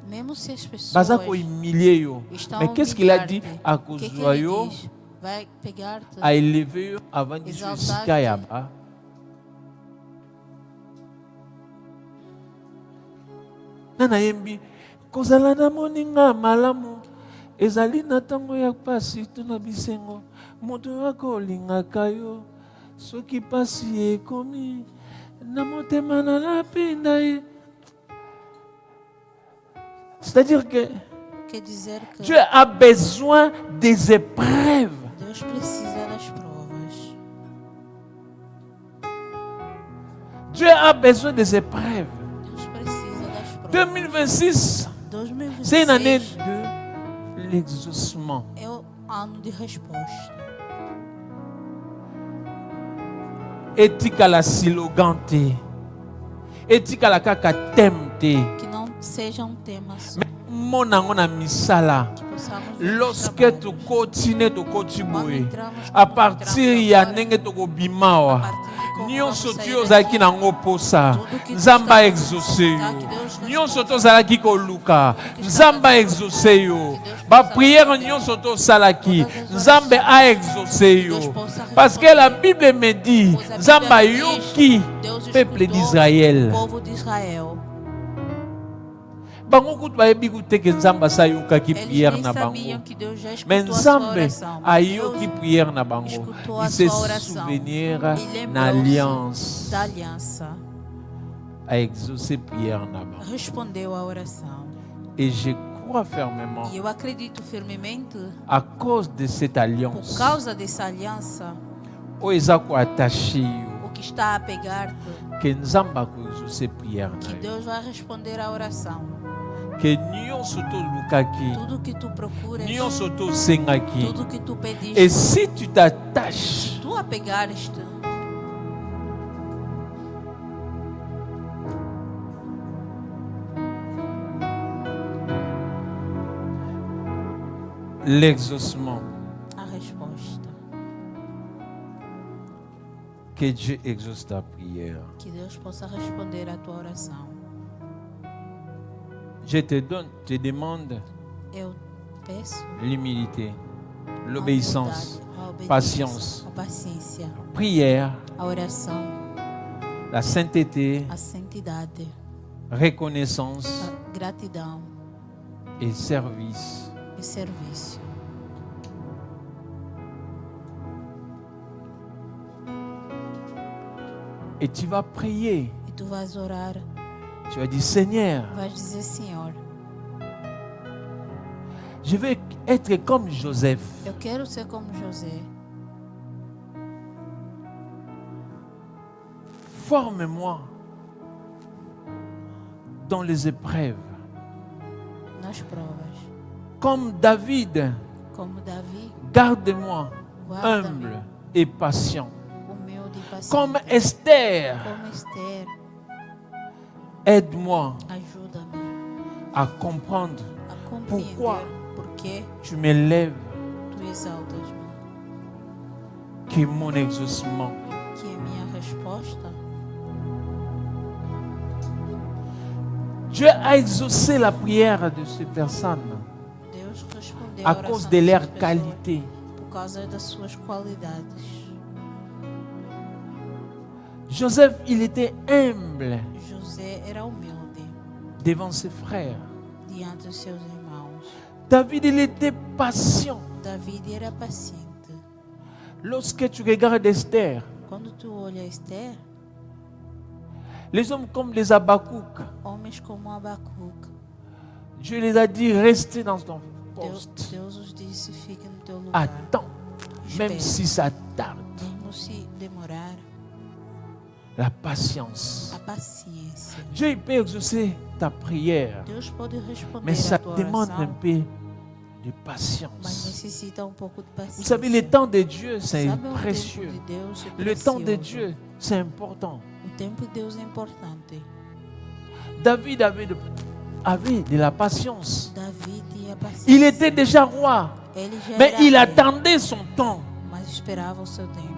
mesmo se as pessoas baza ko humilier yo, estão mais qu'est-ce qu'il a dit humilhar-te, à o que cause que de ele yo, diz? Vai pegar-te, à élever yo avant de Exaltar-te. jusqu'à yaba. Nana yembi kozala na moninga malamu ezali na ntango ya pasi tuna bisengo moto akolingaka yo soki pasi ekomi na motema na lapinda ye. C'est-à-dire que quer dizer que Dieu a besoin des épreuves. Deus precisa das provas. Dieu a besoin des épreuves. Deus precisa das provas. 2026, 2026 c'est une année de l'exaucement. é o ano de resposta. Etika la silogante. Etika la kaka temte. Que não seja um tema só. Monango na misala. Que possamos ver Lorsque trabalho. tu continues to Quando kotiboye, entramos à como partir entramos ya agora, ndenge to a kobimawa, partir de como nyonso vamos ti sair ozalaki daqui, nango posa, tudo que nzambe tu aexauce está yo. que Deus Nyonso tozalaki koluka, nzambe aexauce yo. Baprière nyonso tosalaki, nzambe aexauce yo. Parce que la Bible me dit, Pois a nzambe Bíblia diz, ayoki Deus peuple escutou d'Israël. o povo de Israel. Bango kutu bayebi kute ke nzambe asayokaki Eles prière nem na sabiam bango. que Deus já Mais escutou a sua nzambe oração. ayoki Deus prière na bango. escutou a Il se sua oração. souvenir E na alliance lembrou-se da aliança. a exaucer prière na bango. Respondeu à oração. Et je crois fermement, E eu acredito firmemente, à cause de cette por alliance, causa dessa aliança, o ezako attaché yo, o que está a pegar-te, que nzambe akoexaucer prière na que yo. Deus vai responder à oração. Que nyonso tolukaki, Tudo que tu procuras, nyonso tosengaki. tudo que tu pediste, Et si tu t'attaches, tu apegares-te, l'exaucement, a resposta. que Dieu exauce ta prière. Que Deus possa responder à tua oração. Je te donne, te demande Eu peço l'humilité, a l'obéissance, humildade, a obediência, patience, a paciência, prière, a oração, la sainteté, a santidade, reconnaissance a gratidão et service. e serviço. Et tu vas prier. E tu vais orar, Tu vas dire, Seigneur, vais dizer, Senhor, je veux être comme Joseph. eu quero ser como José. Forme-moi dans les épreuves. Nas provas. Comme David, Como Davi, garde-moi guarda-me humble et patient. humilde e paciente. Comme Esther, Como Esther, aide-moi ajuda-me à comprendre a compreender Pourquoi? porque tu m'élèves, tu exaltas-me, que mon exaucement. que é minha resposta. Dieu a exaucé la prière de ces personnes Deus respondeu à a oração cause de dessas leur pessoas qualité. por causa das suas qualidades. Joseph, il était humble José era humilde devant ses frères. diante dos seus irmãos. David, il était patient. David era paciente. Lorsque tu regardes Esther, Quando tu olha Esther, les hommes comme les Habakkuk, homens como Abacuque, Dieu les a dit, restez dans ton Deus, poste. Deus os disse, fique no teu lugar. Attends, même Espera. si ça tarde. Mesmo se demorar, La patience. a paciência. Dieu, il peut exaucer ta prière, Deus pode responder mais ça a tua demande un oração, peu de mas patience. necessita pouco de paciência. Vous savez, le temps de Dieu, c'est Sabe, o précieux. tempo de Deus é Le temps de precioso. Dieu, c'est important. O tempo de Deus é importante. David avait de la patience. Davi tinha paciência. Il était déjà roi, Ele já mais era il rei, attendait son temps. mas esperava o seu tempo.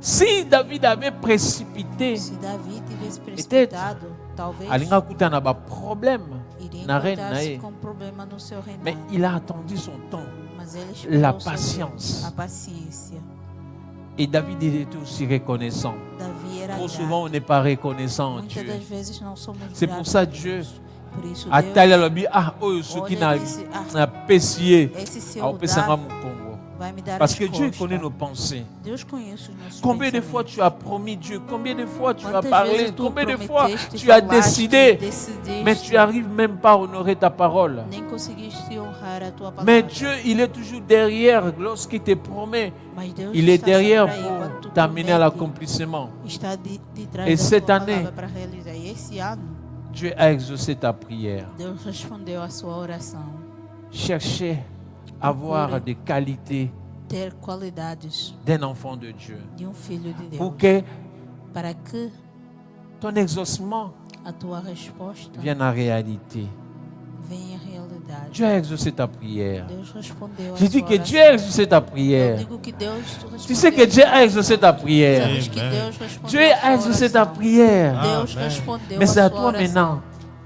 Si David avait précipité, Se Davi tivesse Peut-être. precipitado, talvez alinga kuta na ba problème iria na reine na encontrar-se ye. com problema no seu reinado. Mais il a attendu son temps. Mas ele esperou La o seu patience. tempo, a paciência. Et David il était aussi reconnaissant. Davi era Trop grato. souvent on n'est pas reconnaissant en Muitas Dieu. das vezes não somos C'est pour gratos ça a Dieu Deus. Por isso atali Deus, alobi ah oyo soki olha e disse, na pesiye esse seu aopesanga dar mokongo. vai me dar Parce as que Dieu costas. connaît nos pensées. Deus conhece os nossos Combien de pensamentos. fois tu as promis Dieu? Combien de fois tu as Quantas parlé? vezes tu Combien de fois prometeste, tu as falaste, décidé? decidiste, Mais tu n'arrives même pas à honorer ta parole. nem conseguiste honrar a tua palavra. Mais Dieu, il est toujours derrière lorsqu'il te promet. Mas Deus Il est está derrière sempre aí quando tu pour t'amener à promete, l'accomplissement. está de trás Et da cette tua année, palavra para realizar. E esse ano, Dieu a exaucé ta prière. Deus respondeu a sua oração. Cherchez à avoir des qualités Ter qualidades d'un enfant de Dieu. de filho de Deus. Pour que Para que ton exaucement a tua resposta vienne en réalité. venha realidade. Dieu a exaucé ta prière. Deus respondeu a Je dis sua que oração. Dieu a exaucé ta Eu prière. digo que Deus respondeu. Tu sais que Dieu a exaucé ta prière. Sabes que Amen. Deus respondeu Dieu a a sua exaucé ta oração. prière. Deus Amen. respondeu Mais c'est a à sua toi oração. maintenant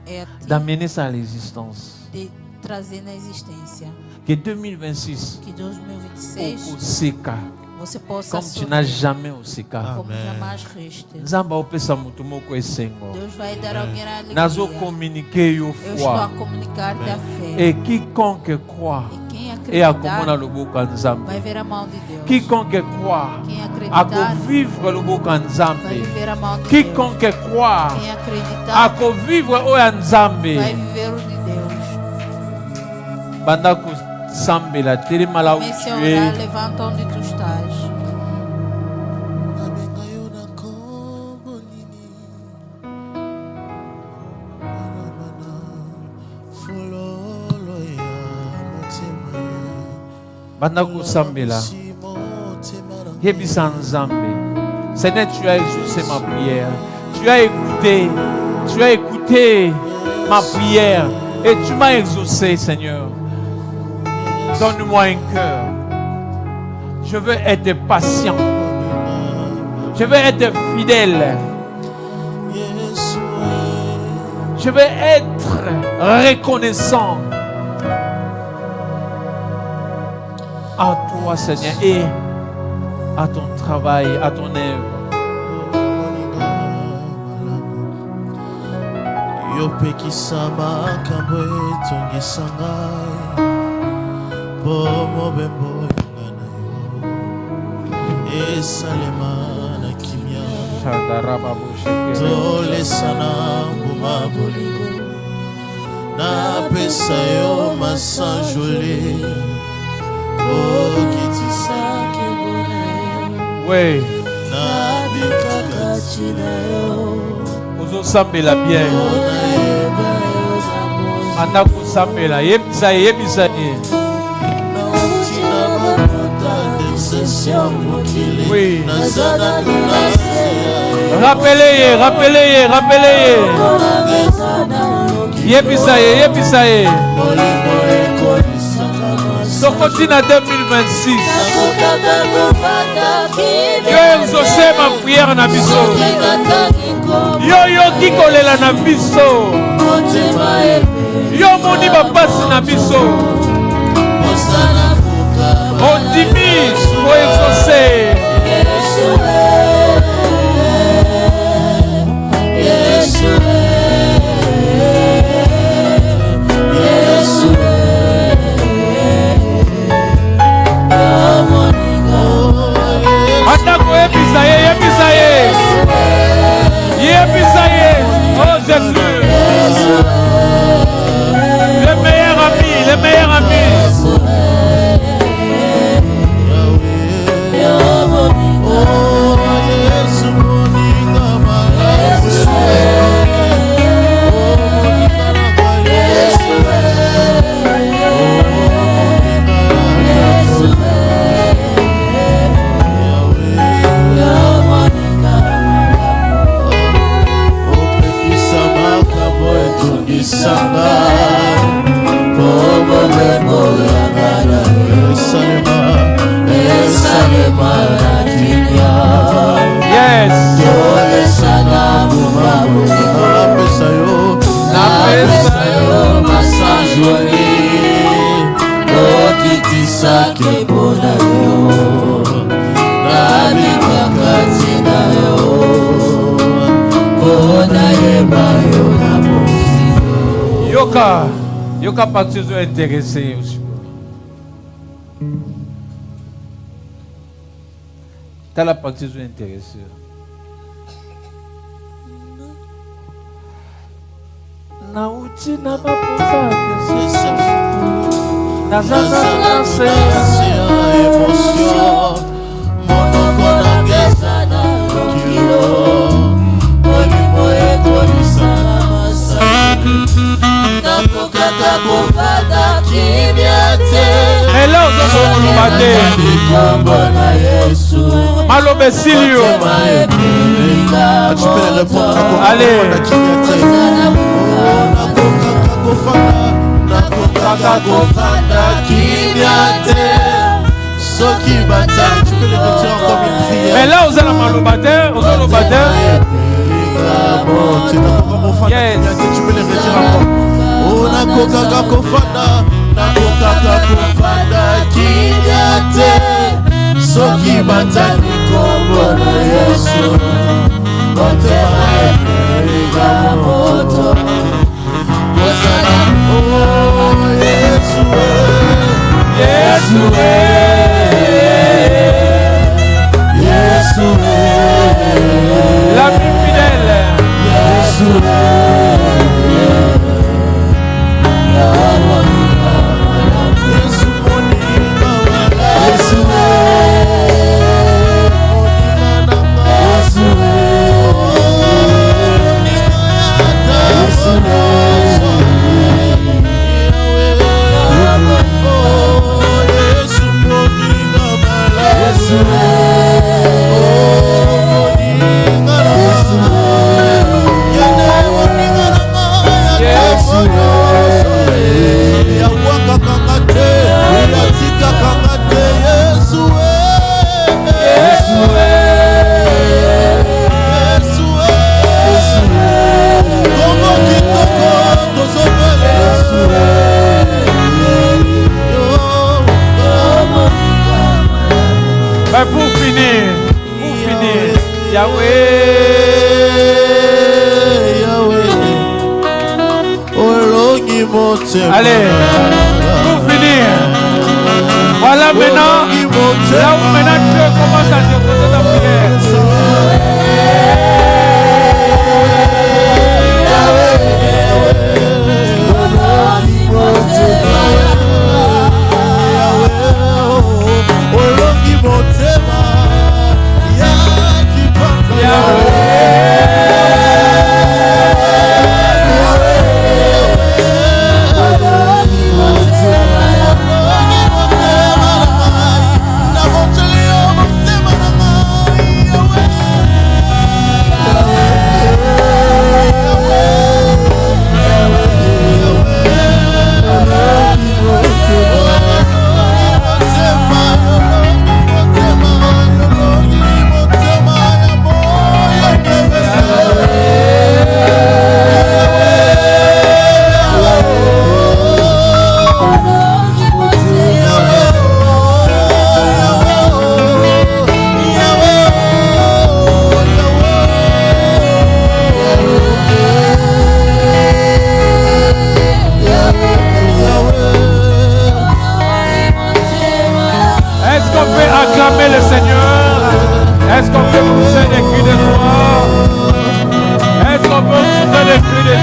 É a ti d'amener ça à l'existence. de trazer na existência. Que 2026, Que 2026 au Seka, você possa comme tu sorrir n'as jamais au Seka. como Amen. jamais reste. Nzamba opesa mutu moko esengo. Deus vai dar alguém a alegria. Nazo communiquer yo Eu estou a foi. comunicar-te a fé. Et quiconque croit E quem et akomona acreditar loboko ya Nzambe. vai ver a mão de Deus. Quiconque croit Quem acreditar akovivre loboko ya vai Nzambe. viver a mão de Deus. Quiconque croit Quem acreditar akovivre oyo ya vai Nzambe. viver o de Deus. Banda kosambela telema là où Comece tu a orar, es. levanta onde tu estás. Nabenga yo na kombo nini. Manamana, fololo ya motema ye. Banda kosambela. Si motema na Yebisa Nzambe. Seigneur, tu as exaucé ma prière. Tu as écouté ma prière. Et tu m'as exaucé, Seigneur. Donne-moi un cœur. Je veux être patient. Je veux être fidèle. Yesu Je veux être reconnaissant à toi, Seigneur, et à ton travail, à ton œuvre. yopekisa makambo etongisa ngai po mobembo yanga na yo esalema na kimia tolesana mbuma bolingo napesa yo masanjole okitisaki Oui, nabikaka tina yo ozosambela bien. Anda kosambela, yebisa ye, yebisa ye. nautina mafuta de sesi Oui. nazana nunase Rappelez-y, rappelez-y, rappelez-y. Yebisaye, yebisaye. Sokotina 2026. Yo exaucé ma prière na biso. Yo yoki kolela na biso. Yo moni bapasi na biso. On dimise pour exaucer. Atako yebisaye, yebisaye. Yebisaye. Oh Jésus. Le meilleur ami, le meilleur ami. Yoka partir intéressé aussi. T'as la partie intéressée. Nauti na maposa émotion monoko na ngesa na kilo molimo ekolisana masasi nakokaka kofata kimia te elo ozomolobate likombo na Yesu malobe silio tu peux le répondre allez nakokaka kofata kimia te soki batali tu peux le retirer encore une prière mais là ozala malobate ozolobate yes tu peux le retirer encore nakokaka kofanda kimia te soki batali kombo na Yesu motema epelinga moto oh Yesu Yesu Yesu la plus fidèle Yesu pour finir, Yahweh, allez, pour finir, voilà maintenant, là où maintenant Dieu commence à te poser ta prière.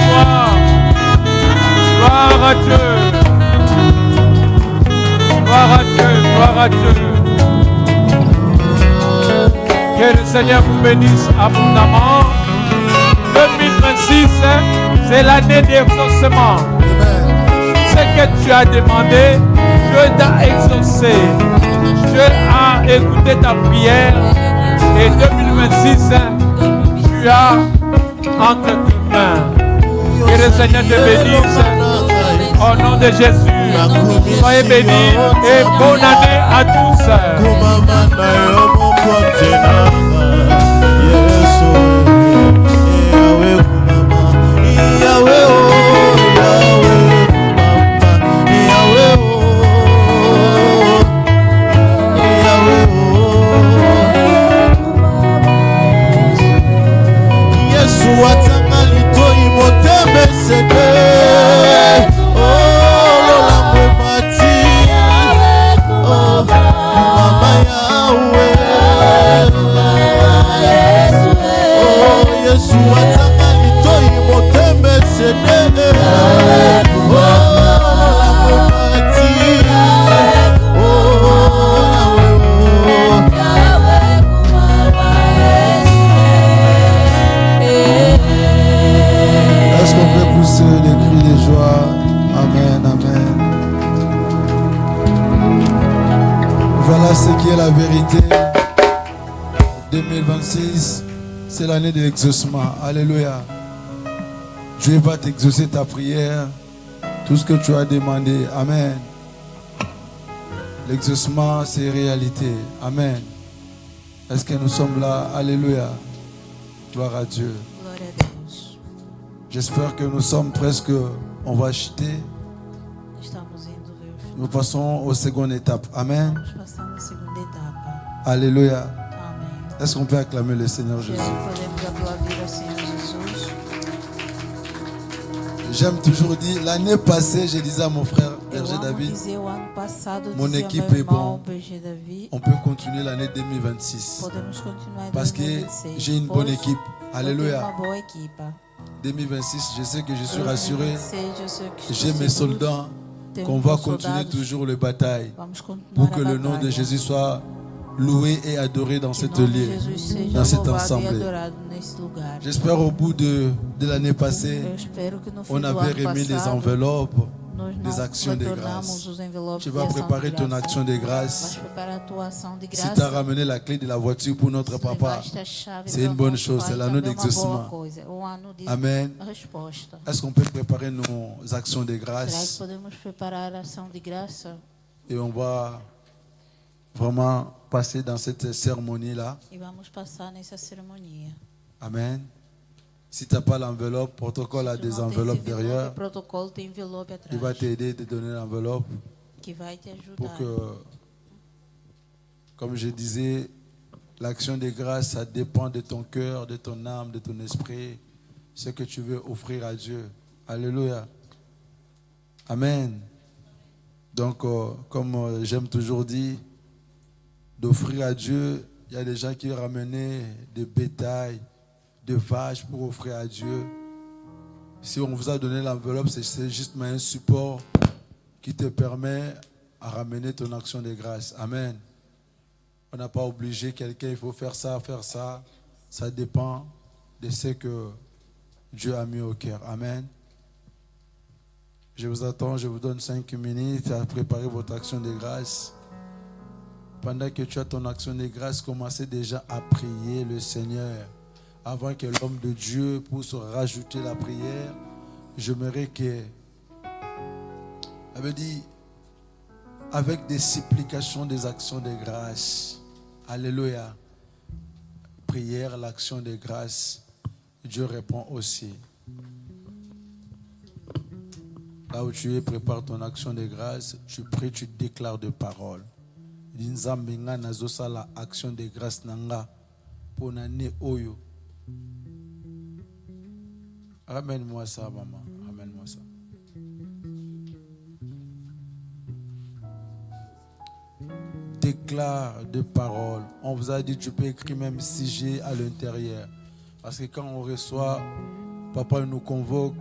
gloire. Gloire à Dieu. Gloire à Dieu, gloire à Dieu. Que le Seigneur vous bénisse abondamment. 2026, c'est l'année d'exaucement. Ce que tu as demandé, Dieu t'a exaucé. Dieu a écouté ta prière. Et 2026, tu as entre tes mains. Que le Seigneur te bénisse. Au nom de Jésus, soyez bénis et bonne année à tous. Est-ce qu'on peut pousser des cris de joie? Amen, amen. Voilà ce qui est la vérité. 2026, c'est l'année de l'exaucement. Alléluia. Dieu va t'exaucer ta prière, tout ce que tu as demandé. Amen. L'exaucement, c'est réalité. Amen. Est-ce que nous sommes là? Alléluia. Gloire à Dieu. Glória a Deus. J'espère que nous sommes presque, on va acheter. Estamos indo ver o final. Nous passons aux secondes étapes. Amen. Estamos passando a segunda etapa. Alléluia. Amém. Est-ce qu'on peut acclamer le Seigneur Jésus? Podemos aplaudir ao Senhor Jesus. J'aime toujours dire, l'année passée, je disais à mon frère Eu Berger amo David, dizer, o ano passado, eu Mon dizia ao équipe meu est irmão, bon. Berger Davi, on peut continuer l'année 2026. podemos continuar em Parce que 2026. j'ai une bonne pois équipe. eu tenho Alléluia. uma boa equipa. 2026, je sais que je suis 2026, rassuré. eu sei que estou J'ai mes seguro, soldats, tenho qu'on va meus continuer soldados, toujours les batailles vamos continuar pour que a le nom de batalha. Jésus soit loué et adoré dans Que cette o nome de lieu, Jesus seja dans cette louvado e assemblée. adorado nesse lugar. J'espère au bout de l'année passée, Eu espero que no fim on do avait ano remis les passado, enveloppes, nós des não actions de retornamos grâce. os envelopes Tu de vas ação préparer de ton graça. action de Vais grâce. preparar a tua ação de Si graça. tu as ramené la clé de la voiture pour notre Se papa, levaste a chave c'est para une o bonne nosso chose, pai, c'est l'année também é uma d'exaucement. boa coisa. O ano de Amen. resposta. Est-ce qu'on peut préparer nos actions de Será que grâce podemos preparar a ação de graça? et on va vraiment passer dans cette cérémonie-là. E vamos passar nessa cerimônia. Amen. Si tu n'as pas l'enveloppe, le protocole a Tu des não tens enveloppes envelope, derrière. o protocolo tem envelope Il va atrás t'aider, te donner l'enveloppe que vai te pour ajudar. que, comme je disais, l'action de grâce, ça dépend de ton cœur, de ton âme, de ton esprit, ce que tu veux offrir à Dieu. Alléluia. Amen. Donc, comme j'aime toujours dire, d'offrir à Dieu, il y a des gens qui ramenaient des bétails, des vaches pour offrir à Dieu. Si on vous a donné l'enveloppe, c'est juste un support qui te permet à ramener ton action de grâce. Amen. On n'a pas obligé quelqu'un, il faut faire ça, faire ça. Ça dépend de ce que Dieu a mis au cœur. Amen. Je vous attends, je vous donne 5 minutes à préparer votre action de grâce. Pendant que tu as ton action de grâce, commencez déjà à prier le Seigneur. Avant que l'homme de Dieu puisse rajouter la prière, j'aimerais que, elle veut dire, avec des supplications, des actions de grâce, alléluia, prière, l'action de grâce, Dieu répond aussi. Là où tu es, prépare ton action de grâce, tu pries, tu déclares de paroles. Nzambe nga nazosala action de grâce nanga pour l'année oyo. Ramène-moi ça, maman. Ramène-moi ça. Déclare de paroles. On vous a dit, tu peux écrire même si j'ai à l'intérieur. Parce que quand on reçoit, papa nous convoque,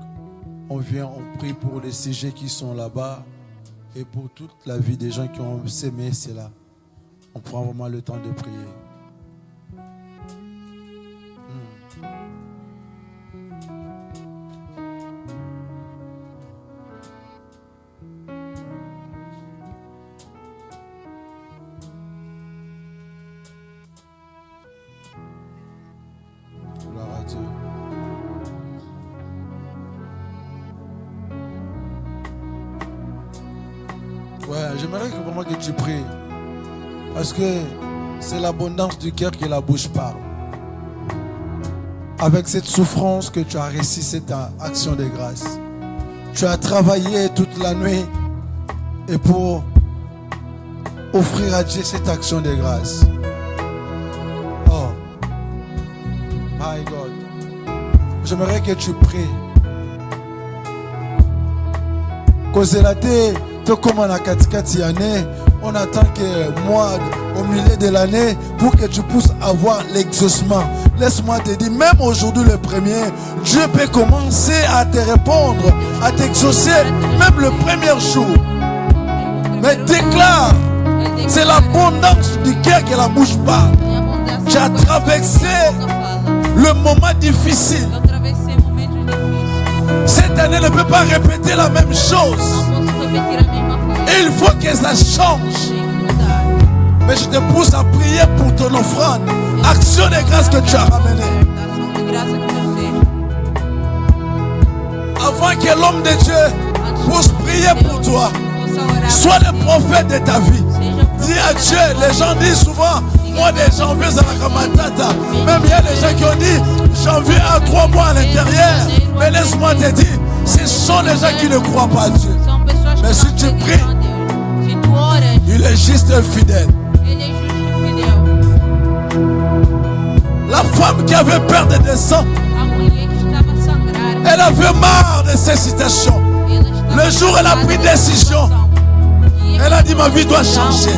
On vient, on prie pour les CG qui sont là-bas et pour toute la vie des gens qui ont sémé, c'est là. On prend vraiment le temps de prier. Gloire à Dieu. Ouais, j'aimerais que vraiment que tu pries. Parce que c'est l'abondance du cœur que la bouche parle. Avec cette souffrance que tu as réussi cette action de grâce. Tu as travaillé toute la nuit et pour offrir à Dieu cette action de grâce. Oh, my God. J'aimerais que tu pries. Kozelate, tout comme on a katikati année, on attend que moi, au milieu de l'année, pour que tu puisses avoir l'exaucement. Laisse-moi te dire, même aujourd'hui le premier, Dieu peut commencer à te répondre, à t'exaucer, même le premier jour. Mais déclare, c'est l'abondance du cœur que la bouche parle. Tu as traversé le moment difficile. Cette année ne peut pas répéter la même chose. Et il faut que ça change. Mais je te pousse à prier pour ton offrande. Action de grâce que tu as ramenée. Avant que l'homme de Dieu puisse prier pour toi, sois le prophète de ta vie. Dis à Dieu, les gens disent souvent, moi des janvier ça va comme un tata. Même il y a des gens qui ont dit, janvier à 3 mois à l'intérieur. Mais laisse-moi te dire, ce sont les gens qui ne croient pas à Dieu. Mais si tu pries, il est juste fidèle. La femme qui avait peur de sang, elle avait marre de ces situations. Le jour où elle a pris décision, elle a dit ma vie doit changer.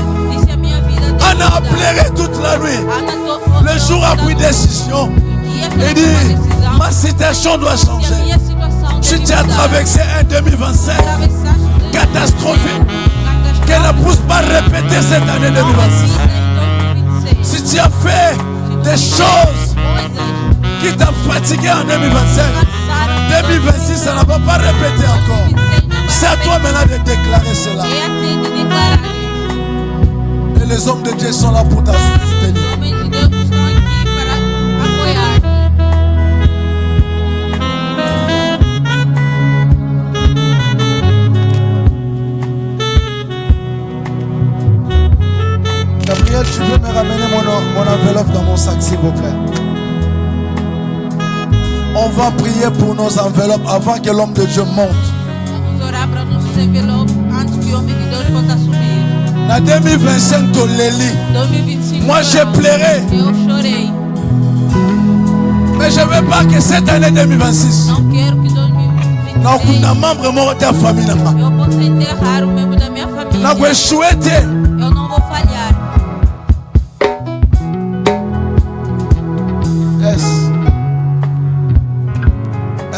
Anna a pleuré toute la nuit. Le jour où elle a pris décision, elle dit ma situation doit changer. Si tu as traversé un 2025 catastrophique, qu'elle ne puisse pas répéter cette année 2026. Si tu as fait des choses qui t'ont fatigué en 2025, 2026, ça ne va pas répéter encore. C'est à toi maintenant de déclarer cela. Et les hommes de Dieu sont là pour t'assurer. Gabriel, tu peux me ramener mon enveloppe dans mon sac, s'il vous plaît. On va prier pour nos enveloppes avant que l'homme de Dieu monte. Vamos orar para nossos envelopes antes que o homem de Deus possa subir. En 2025, tu l'élis. 2025. Moi, j'ai pleuré. Eu chorei. Mais je ne veux pas que cette année 2026, Não quero que 2026 non, membre de ta famille, eu possa enterrar o membro da minha família. non, échoué. Eu não vou falhar.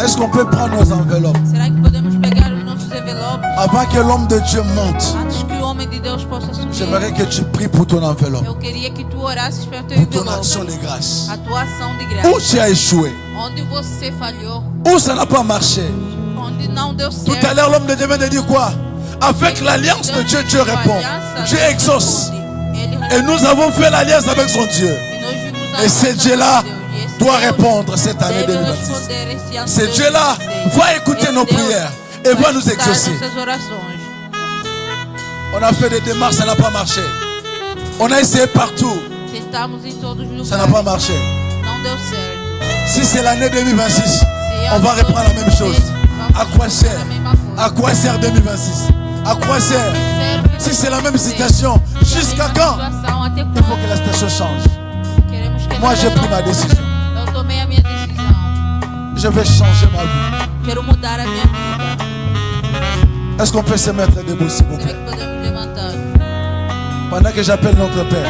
Est-ce qu'on peut prendre nos enveloppes Será que podemos pegar os nossos envelopes avant que l'homme de Dieu monte? antes que o homem de Deus possa subir? J'aimerais que tu pries pour ton enveloppe, Eu queria que tu orasses pelo teu pour ton envelope. action de grâce. A tua ação de Où graça. tu as échoué, Onde você falhou, où ça n'a pas marché. onde não deu Tout certo. à l'heure, l'homme de Dieu vient de dire quoi? Avec l'alliance de Dieu, Dieu répond. Dieu exauce. Et nous avons fait l'alliance avec son Dieu. Et ce Dieu-là doit répondre cette année 2026. Ce Dieu-là va écouter nos prières et va nous exaucer. On a fait des démarches, ça n'a pas marché. On a essayé partout, ça n'a pas marché. Si c'est l'année 2026, on va reprendre la même chose. À quoi sert? À quoi sert 2026? À quoi sert? Si c'est la même situation, jusqu'à quand? Il faut que la situation change. Moi, j'ai pris ma décision. Je vais changer ma vie. Quero mudar a minha vida. Est-ce qu'on peut se mettre debout, s'il vous Será plaît? que podemos levantar? Pendant que j'appelle notre Père,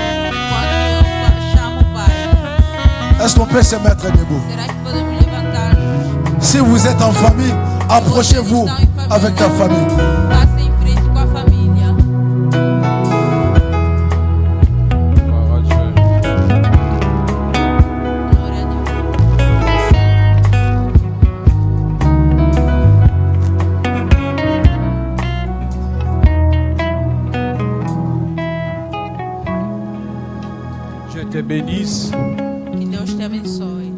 Quando eu chamo o Pai, est-ce qu'on peut se mettre debout? será que podemos levantar? Si vous êtes en famille, Approchez-vous avec ta famille. Passe em frente com a família. Gloire à Dieu. Glória a Deus. Dieu te bénisse. Que Deus te abençoe.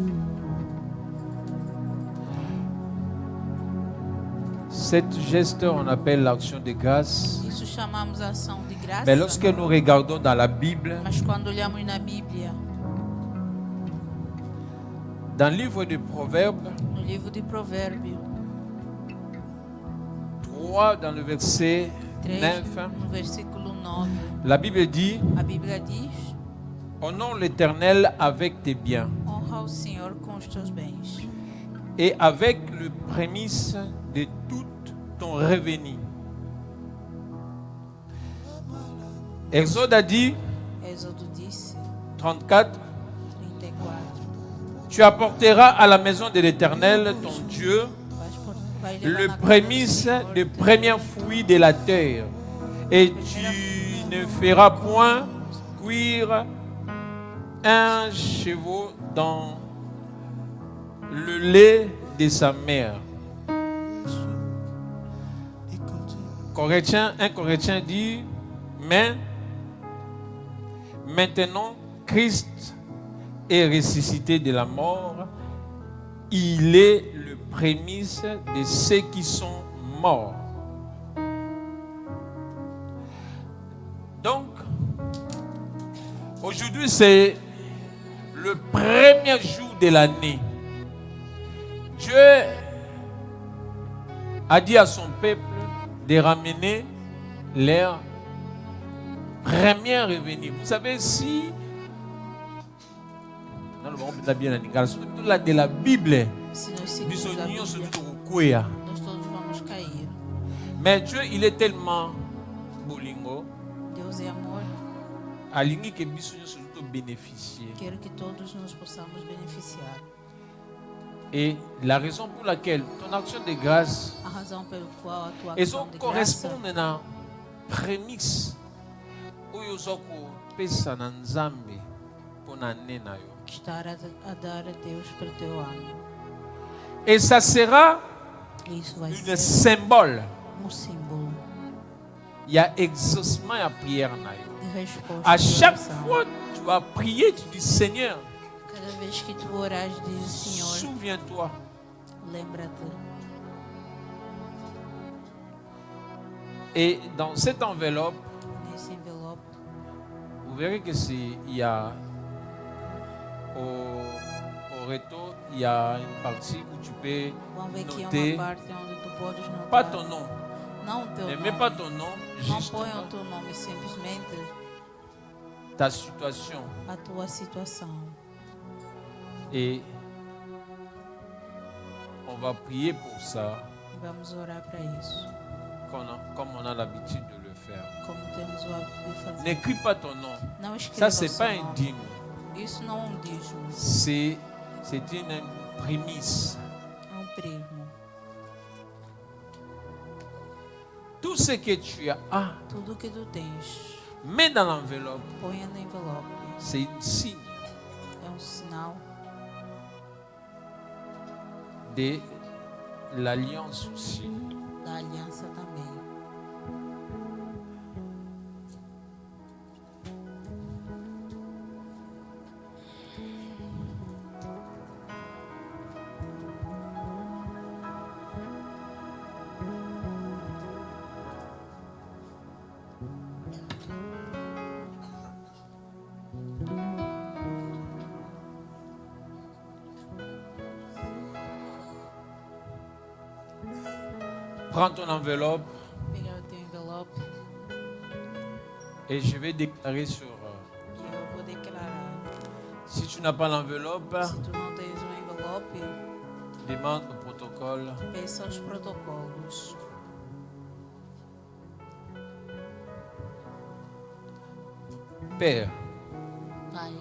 Cette geste, on appelle l'action de grâce. Isso chamamos ação de graça. Mais lorsque nous regardons dans la Bible, Mas quando olhamos na Bíblia, dans le livre de Proverbes, no livro de Provérbios 3, dans le verset 3, 9, no versículo 9, la Bible dit: a Bíblia diz: honore l'Éternel avec tes biens honra o Senhor com os teus bens et avec le prémisse de tout ton revenu. Exode a dit, Êxodo disse 34, 34. tu apporteras à la maison de l'Éternel, ton Dieu, Vai levar le na casa do prémisse Senhor des teu premiers fruits de la terre, et tu ne feras point cuire un chevaux dans le lait de sa mère. Un Corinthien dit, mais maintenant Christ est ressuscité de la mort, il est le prémisse de ceux qui sont morts. Donc, aujourd'hui c'est le premier jour de l'année. Dieu a dit à son peuple de ramener leur premier revenu. Vous savez, si dans le monde de la Bible, Se nós seguirmos a Bíblia, nós todos vamos cair. mais Dieu, il est tellement bolingo, Deus é amor. alingi que biso surtout bénéficier. Quero que todos nos possamos beneficiar. Et la raison pour laquelle ton action de grâce, A razão pelo qual a tua ils ação de graça correspondent à prémisse où ils ont pesa na nzambe pour l'année na yo. estar a dar a Deus pelo teu ano. Et ça sera Isso vai un ser symbole. símbolo Il y a exaucement à prière na yo. de resposta. À de chaque oração. fois tu vas prier, tu dis Seigneur, Cada vez que tu oras, diz Senhor, souviens-toi. lembra-te. Et dans cette enveloppe, Nesse envelope, vous verrez que il y a au retour, il y a une partie où tu peux vamos ver que é noter uma parte onde tu podes notar. pas ton nom. Não o teu Ne nome. mets pas ton nom, Não juste põe o teu nome, simplesmente ta situation. a tua situação. Et on va prier pour ça, E vamos orar para isso, comme on a l'habitude de le faire. como temos o hábito de fazer. N'écris pas ton nom. Não Ça, escreva c'est o pas seu un nome. dîme. Isso não é um dízimo, C'est une prémisse. é um primo. Tout ce que tu as, Tudo que tu tens, mets dans l'enveloppe. ponha no envelope. C'est un signe É sinal de l'alliance aussi. da aliança também. Prends ton enveloppe Pegar o teu envelope et je vais déclarer sur. e eu vou declarar. Si tu n'as pas l'enveloppe, Se tu não tens um envelope, demande au protocole. peça os protocolos. Père, Pai,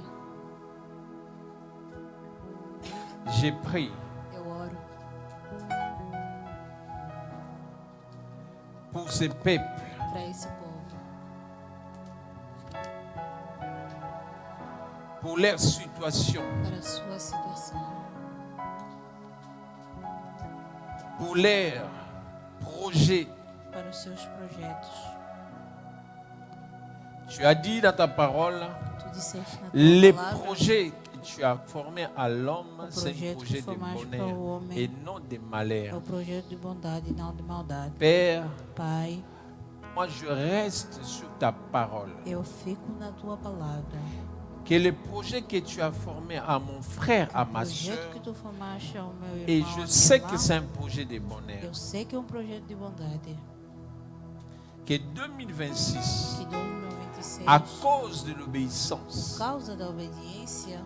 j'ai pris eu oro pour ce peuple, para esse povo, pour leur situation, para a sua situação, pour leurs projets. para os seus projetos. Tu as dit dans ta parole, Tu disseste na tua les palavra, projets que tu as formés à l'homme, O c'est un projeto projet que de formaste para bonheur o homem et non de é malheur. o projeto de bondade e não de maldade. Père, Pai, moi je reste sur ta parole. eu fico na tua palavra. Que le projet que tu as formé à mon frère, à O ma soeur, projeto que tu formaste ao meu irmão, et à je minha sais irmã, que c'est un projet de bonheur. eu sei que é um projeto de bondade. Que 2026, Que 2026, à cause de por l'obéissance, causa da obediência,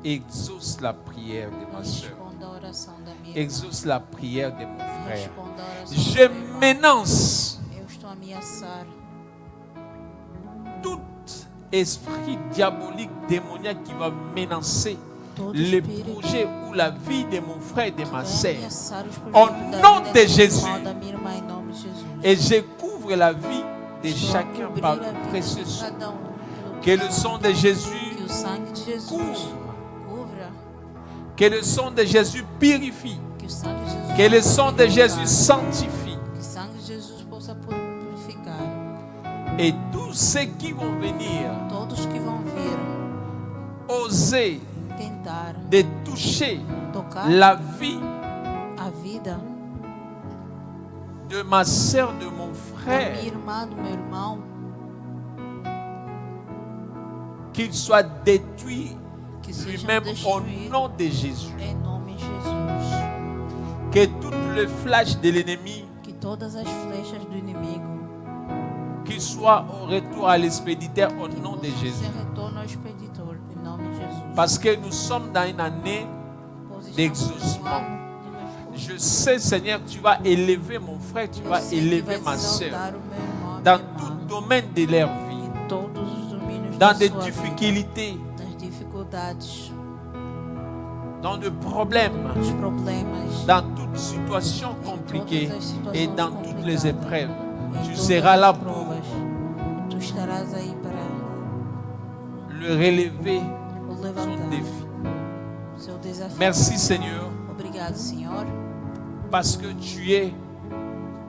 exauce la prière de ma soeur, responda a oração da minha irmã. exauce la prière de mon frère. Responda a oração Je do meu irmão. menace Eu estou a ameaçar tout esprit diabolique, démoniaque qui va menacer todo le espírito projet ou la vie de mon frère et de que ma vai sœur. ameaçar os Au projetos da nom vida de do Jésus. irmão, da minha irmã, em nome de Jesus. Et je couvre la vie de Estou a chacun cobrir par a le vida précieux de sang. cada pelo Que le sang de que Jésus o sangue de Jesus couvre. cubra, Que le sang de Jésus purifie. que o sangue de Jesus Que le possa sang de purificar, Jésus sanctifie. que o sangue de Jesus possa purificar Et tous ceux qui vont venir todos que vão vir oser tentar de toucher tocar la vie a vida de ma soeur, de mon da frère, minha irmã, do meu irmão, qu'il soit détruit que sejam lui-même au destruídos nom de Jésus. em nome de Jesus. Que tout le flash de l'ennemi, Que todas as flechas do inimigo qu'il soit au retour à l'expéditeur au que nom de possam Jésus. ser retorno ao expeditor, em nome de Jesus. Parce que nous sommes dans une année Pois estamos d'exaucement. num ano de Je sais, Seigneur, tu vas élever mon frère, tu Eu vas sei que élever vai ma soeur exaltar o meu irmão, a dans minha tout irmã, domaine de leur vie, em todos os domínios dans da des sua difficultés, vida, nas dificuldades, dans des problèmes, nos problemas, dans toute situation em compliquée todas as situações et dans toutes les complicadas, épreuves. em Tu todas seras as là pour provas. Tu estarás aí para le relever o son levantar, défi. o seu desafio. Merci, Seigneur, Obrigado, Senhor, parce que tu es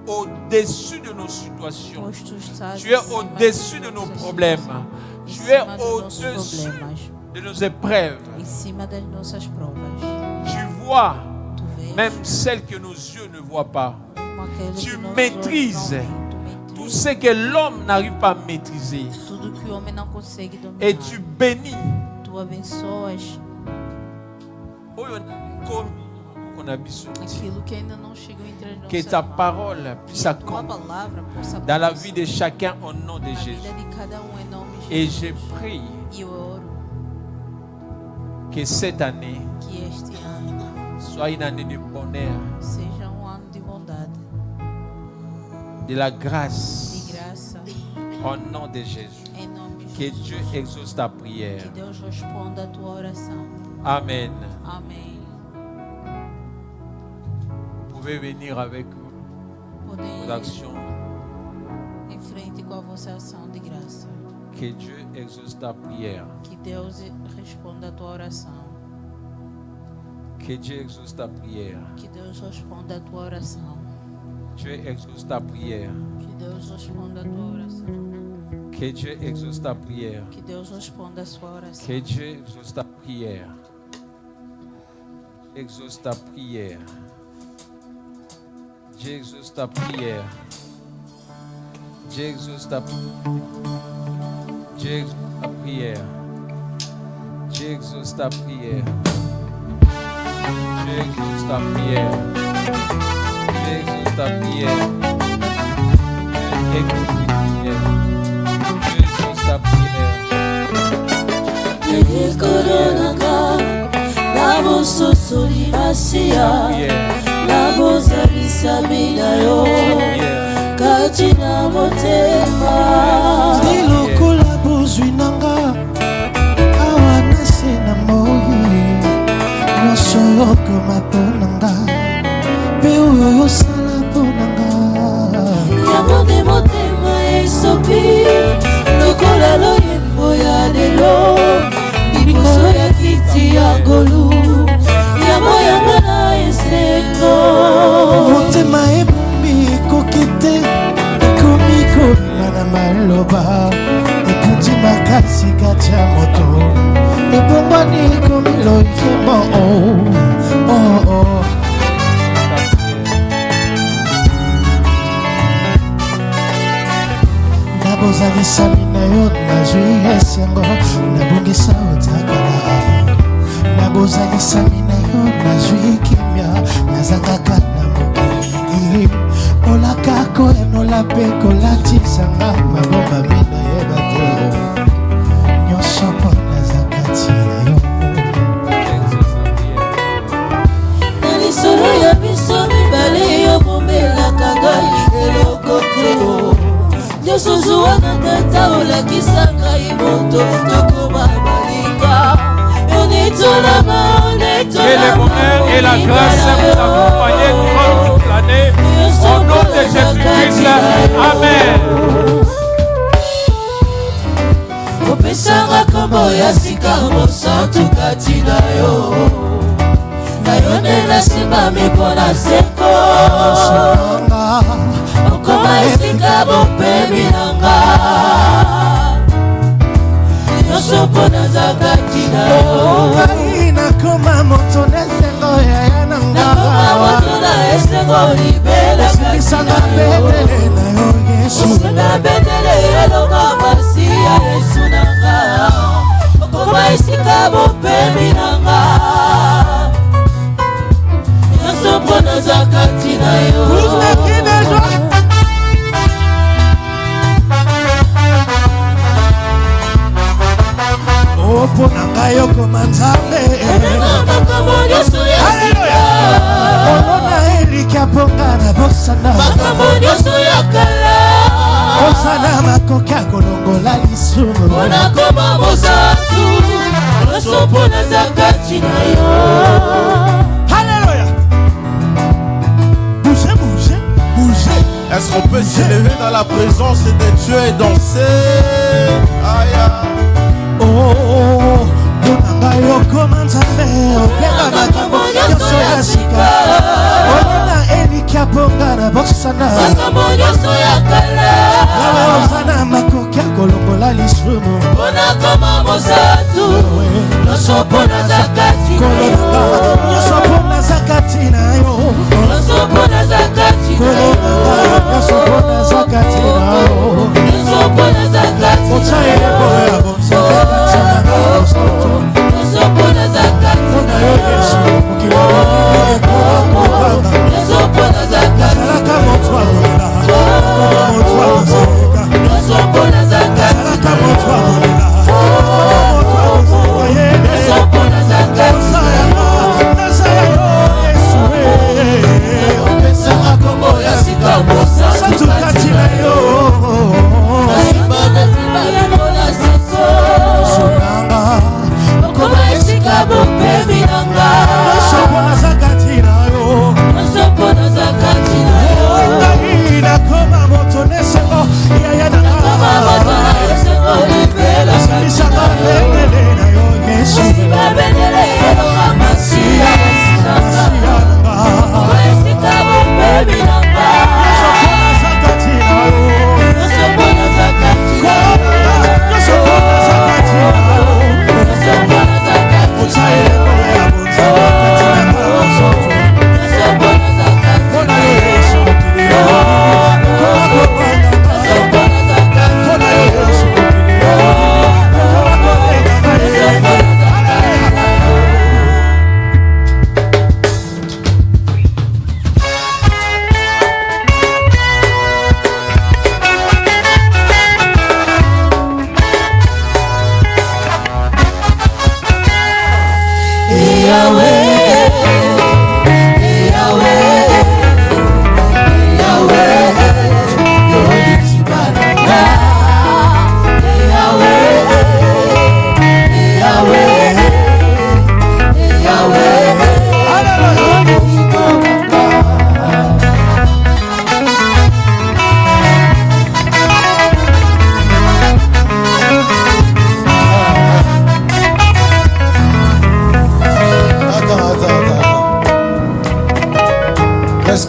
au-dessus de nos situations. pois tu estás Tu es acima au-dessus de das nos nossas problèmes. situações, em Tu es cima dos nossos au-dessus problemas, de nos épreuves. em cima das nossas provas. Tu vois Tu vês même celles que nos yeux ne voient pas. mesmo aquelas Tu que nossos maîtrises olhos não veem. Tu Tout maîtrises ce que l'homme n'arrive pas à maîtriser. tudo que o homem não consegue dominar. Et tu bénis. Tu abençoas aquilo que ainda não chegou entre as nossas Que ta mãos. parole Que puisse a tua accomplir palavra possa dans la acontecer vie de chacun au nom de na Jésus. vida de cada em nome de Et Jesus. je prie E eu oro que cette année que este ano soit une année de bonheur, seja ano de bondade, de la de grâce graça, au nom de Jésus. em nome de Que Jesus. Dieu exauce ta prière. Que Deus responda a tua oração. Amen. Amém. Vous pouvez venir avec vos Podem ir actions. em frente com a vossa ação de graça. Que Dieu exauce ta prière. Que Deus responda a tua oração. Que Dieu exauce ta prière. Que Deus responda a tua oração. Dieu exauce ta prière. Que Deus responda a tua oração. Que Dieu exauce ta prière. Que Deus responda a sua oração. Que Dieu exauce ta prière. Exauce ta prière. Dieu exauce ta prière. Dieu exauce ta Dieu exauce ta prière. Dieu exauce ta prière. Dieu exauce ta prière. Dieu exauce ta prière. Dieu exauce ta prière. Korona nabososoli masia nabozalisa binayo kati na motema lilokola bozwi nanga awa nase na moi nyonso yokoma mpo nanga mpe oyo yosala mpo nanga nabozali sami na yo nazwi esengo nabongisa otakala nabozali sami na yo nazwi kimia nazangaka na mokili olakako enola mpe kolatisanga mabomba mina yeba te nyonso mpo nazakati na yo na lisolo ya biso mibale yo bombelaka ngai eloko te nyonso zuwa na tata olakisa ngai moto tokoma balinga Que le bonheur et la grâce vous accompagnent durant toute l'année. Au nom de Jésus-Christ. Amen. opesanga kombo ya sika mosantu kati na yo na yo nde nasimbami mpo na seko okoma esika bopemi nanga nyonso mpo naza kati na yo nakoma moto na esengo yaya nanga nakoma moto na esengo libela silisanga bendele na yo yesu osanga bendele elonga masi ya yesu nanga okoma esika bopemi nanga nyonso mpo naza kati na yo mpo na ngai okoma nzambe makambo nyonso ya sika olona elikya mponga na bosana makambo nyonso ya kala osana makoki ya kolongola lisumu mpona koma mosantu nyonso mpo naza kati na yo. Alléluia. Bougez, bougez, bougez. Est-ce qu'on peut s'élever dans la présence de Dieu et danser? Aïe. Oh, bonanga yokoma nzambe obenga makambo nyonso ya sika olona elikya mponga na bosana makambo nyonso ya kala yawe ozana makoki ya kolongola lisumu mpona koma mosantu nyonso mpo naza kati na kolonanga yo nyonso mpo naza kati na yo nyonso mpo naza kati na yo kolonanga nyonso mpo naza kati na yo nyonso mpo naza kati na otayebo yo ya bonzambe kati na yo nyonso mpo naza kati na yo nyonso mpo naza kati zalaka moto akolela moto akozeka nyonso mpo naza kati zalaka moto akolela moto akozeka nyonso mpo naza kati nazala yo yesu opesanga kombo ya sika mosantu santu kati na yo nasimba ya mpona seko sunanga okoma esika bopemi nanga nyonso mpo naza kati na yo nyonso mpo naza kati na yo ngai nakoma moto nesengo yaya nanga koma moto na esengo libela salisaka bendele na yo yesu nasimba bendele elonga masi ya esinanga okoma esika bopemi nanga nyonso mpo naza kati na yo nyonso mpo naza kati na yo nyonso mpo naza kati na yo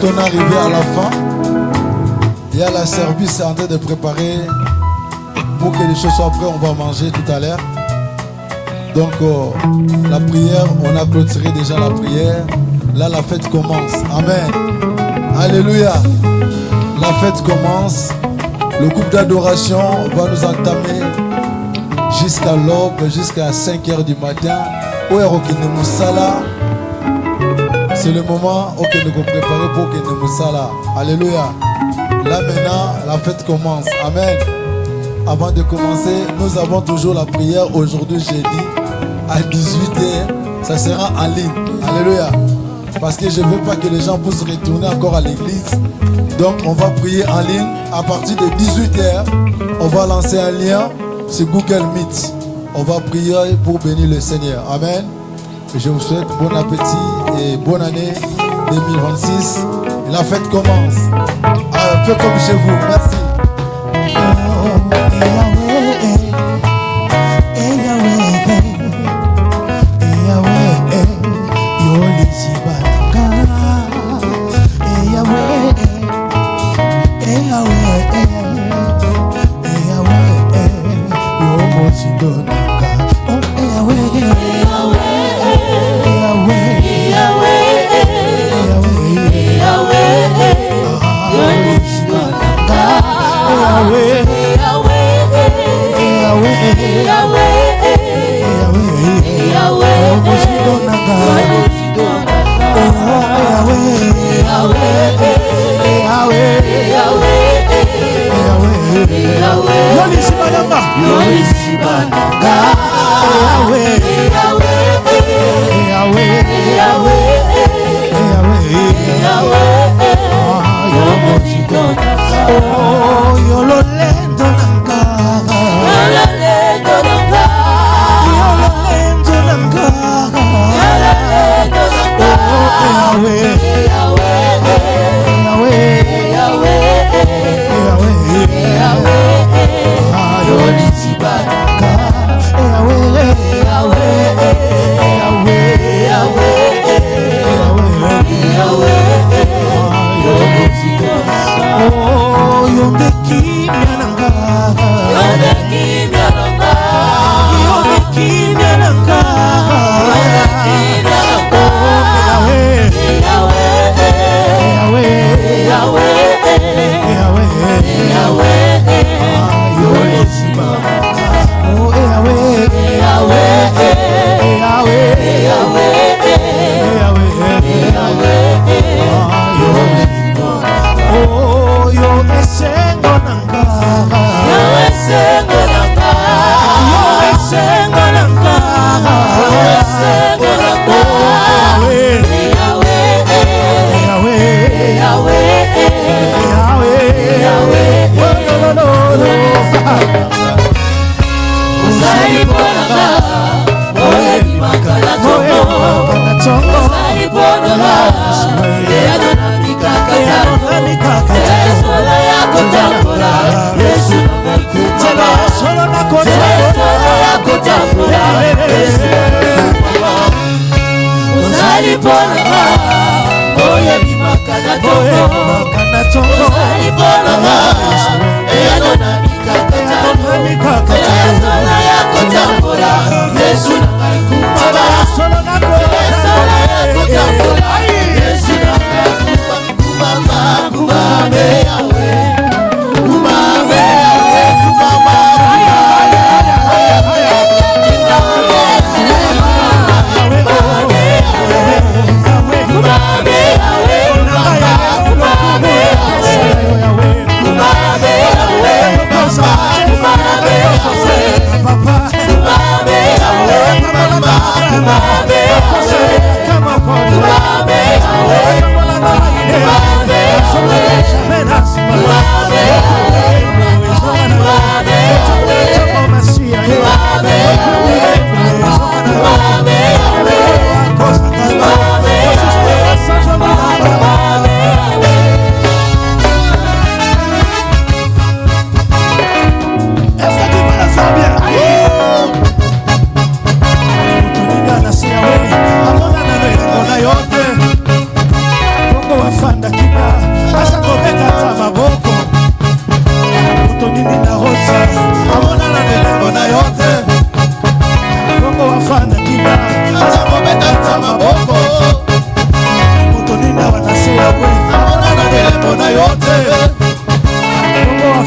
On est arrivé à la fin. Il y a la service en train de préparer pour que les choses soient prêtes. On va manger tout à l'heure. Donc la prière, on a clôturé déjà la prière. Là la fête commence. Amen. Alléluia. La fête commence. Le groupe d'adoration va nous entamer jusqu'à l'aube, jusqu'à 5 h du matin. C'est le moment où nous nous préparer pour que nous Moussala. Alléluia. Là maintenant, la fête commence. Amen. Avant de commencer, nous avons toujours la prière aujourd'hui jeudi à 18 h. Ça sera en ligne. Alléluia. Parce que je ne veux pas que les gens puissent retourner encore à l'église. Donc on va prier en ligne. À partir de 18 h, on va lancer un lien sur Google Meet. On va prier pour bénir le Seigneur. Amen. Je vous souhaite bon appétit et bonne année 2026. Et la fête commence. Faites comme chez vous. Merci.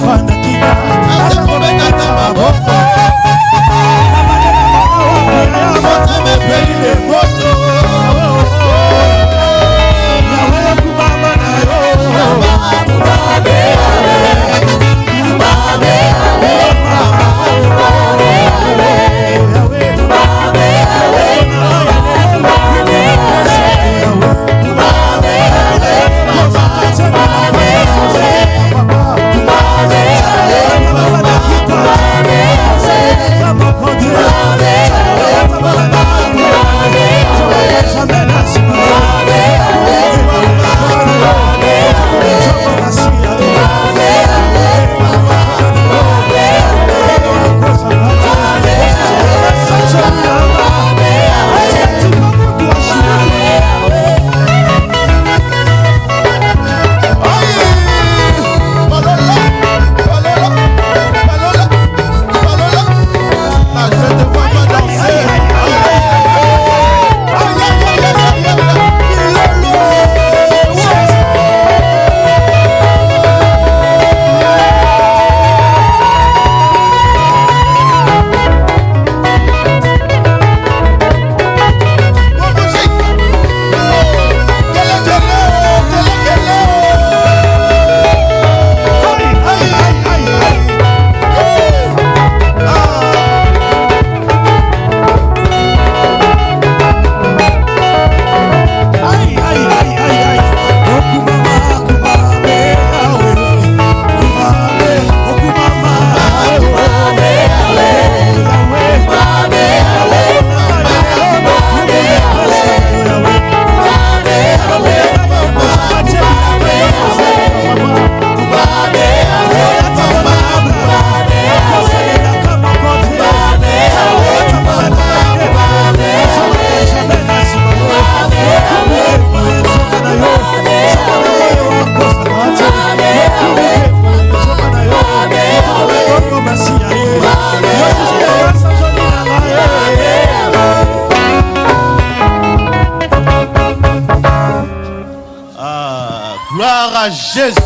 Fanda Gloire à Jésus.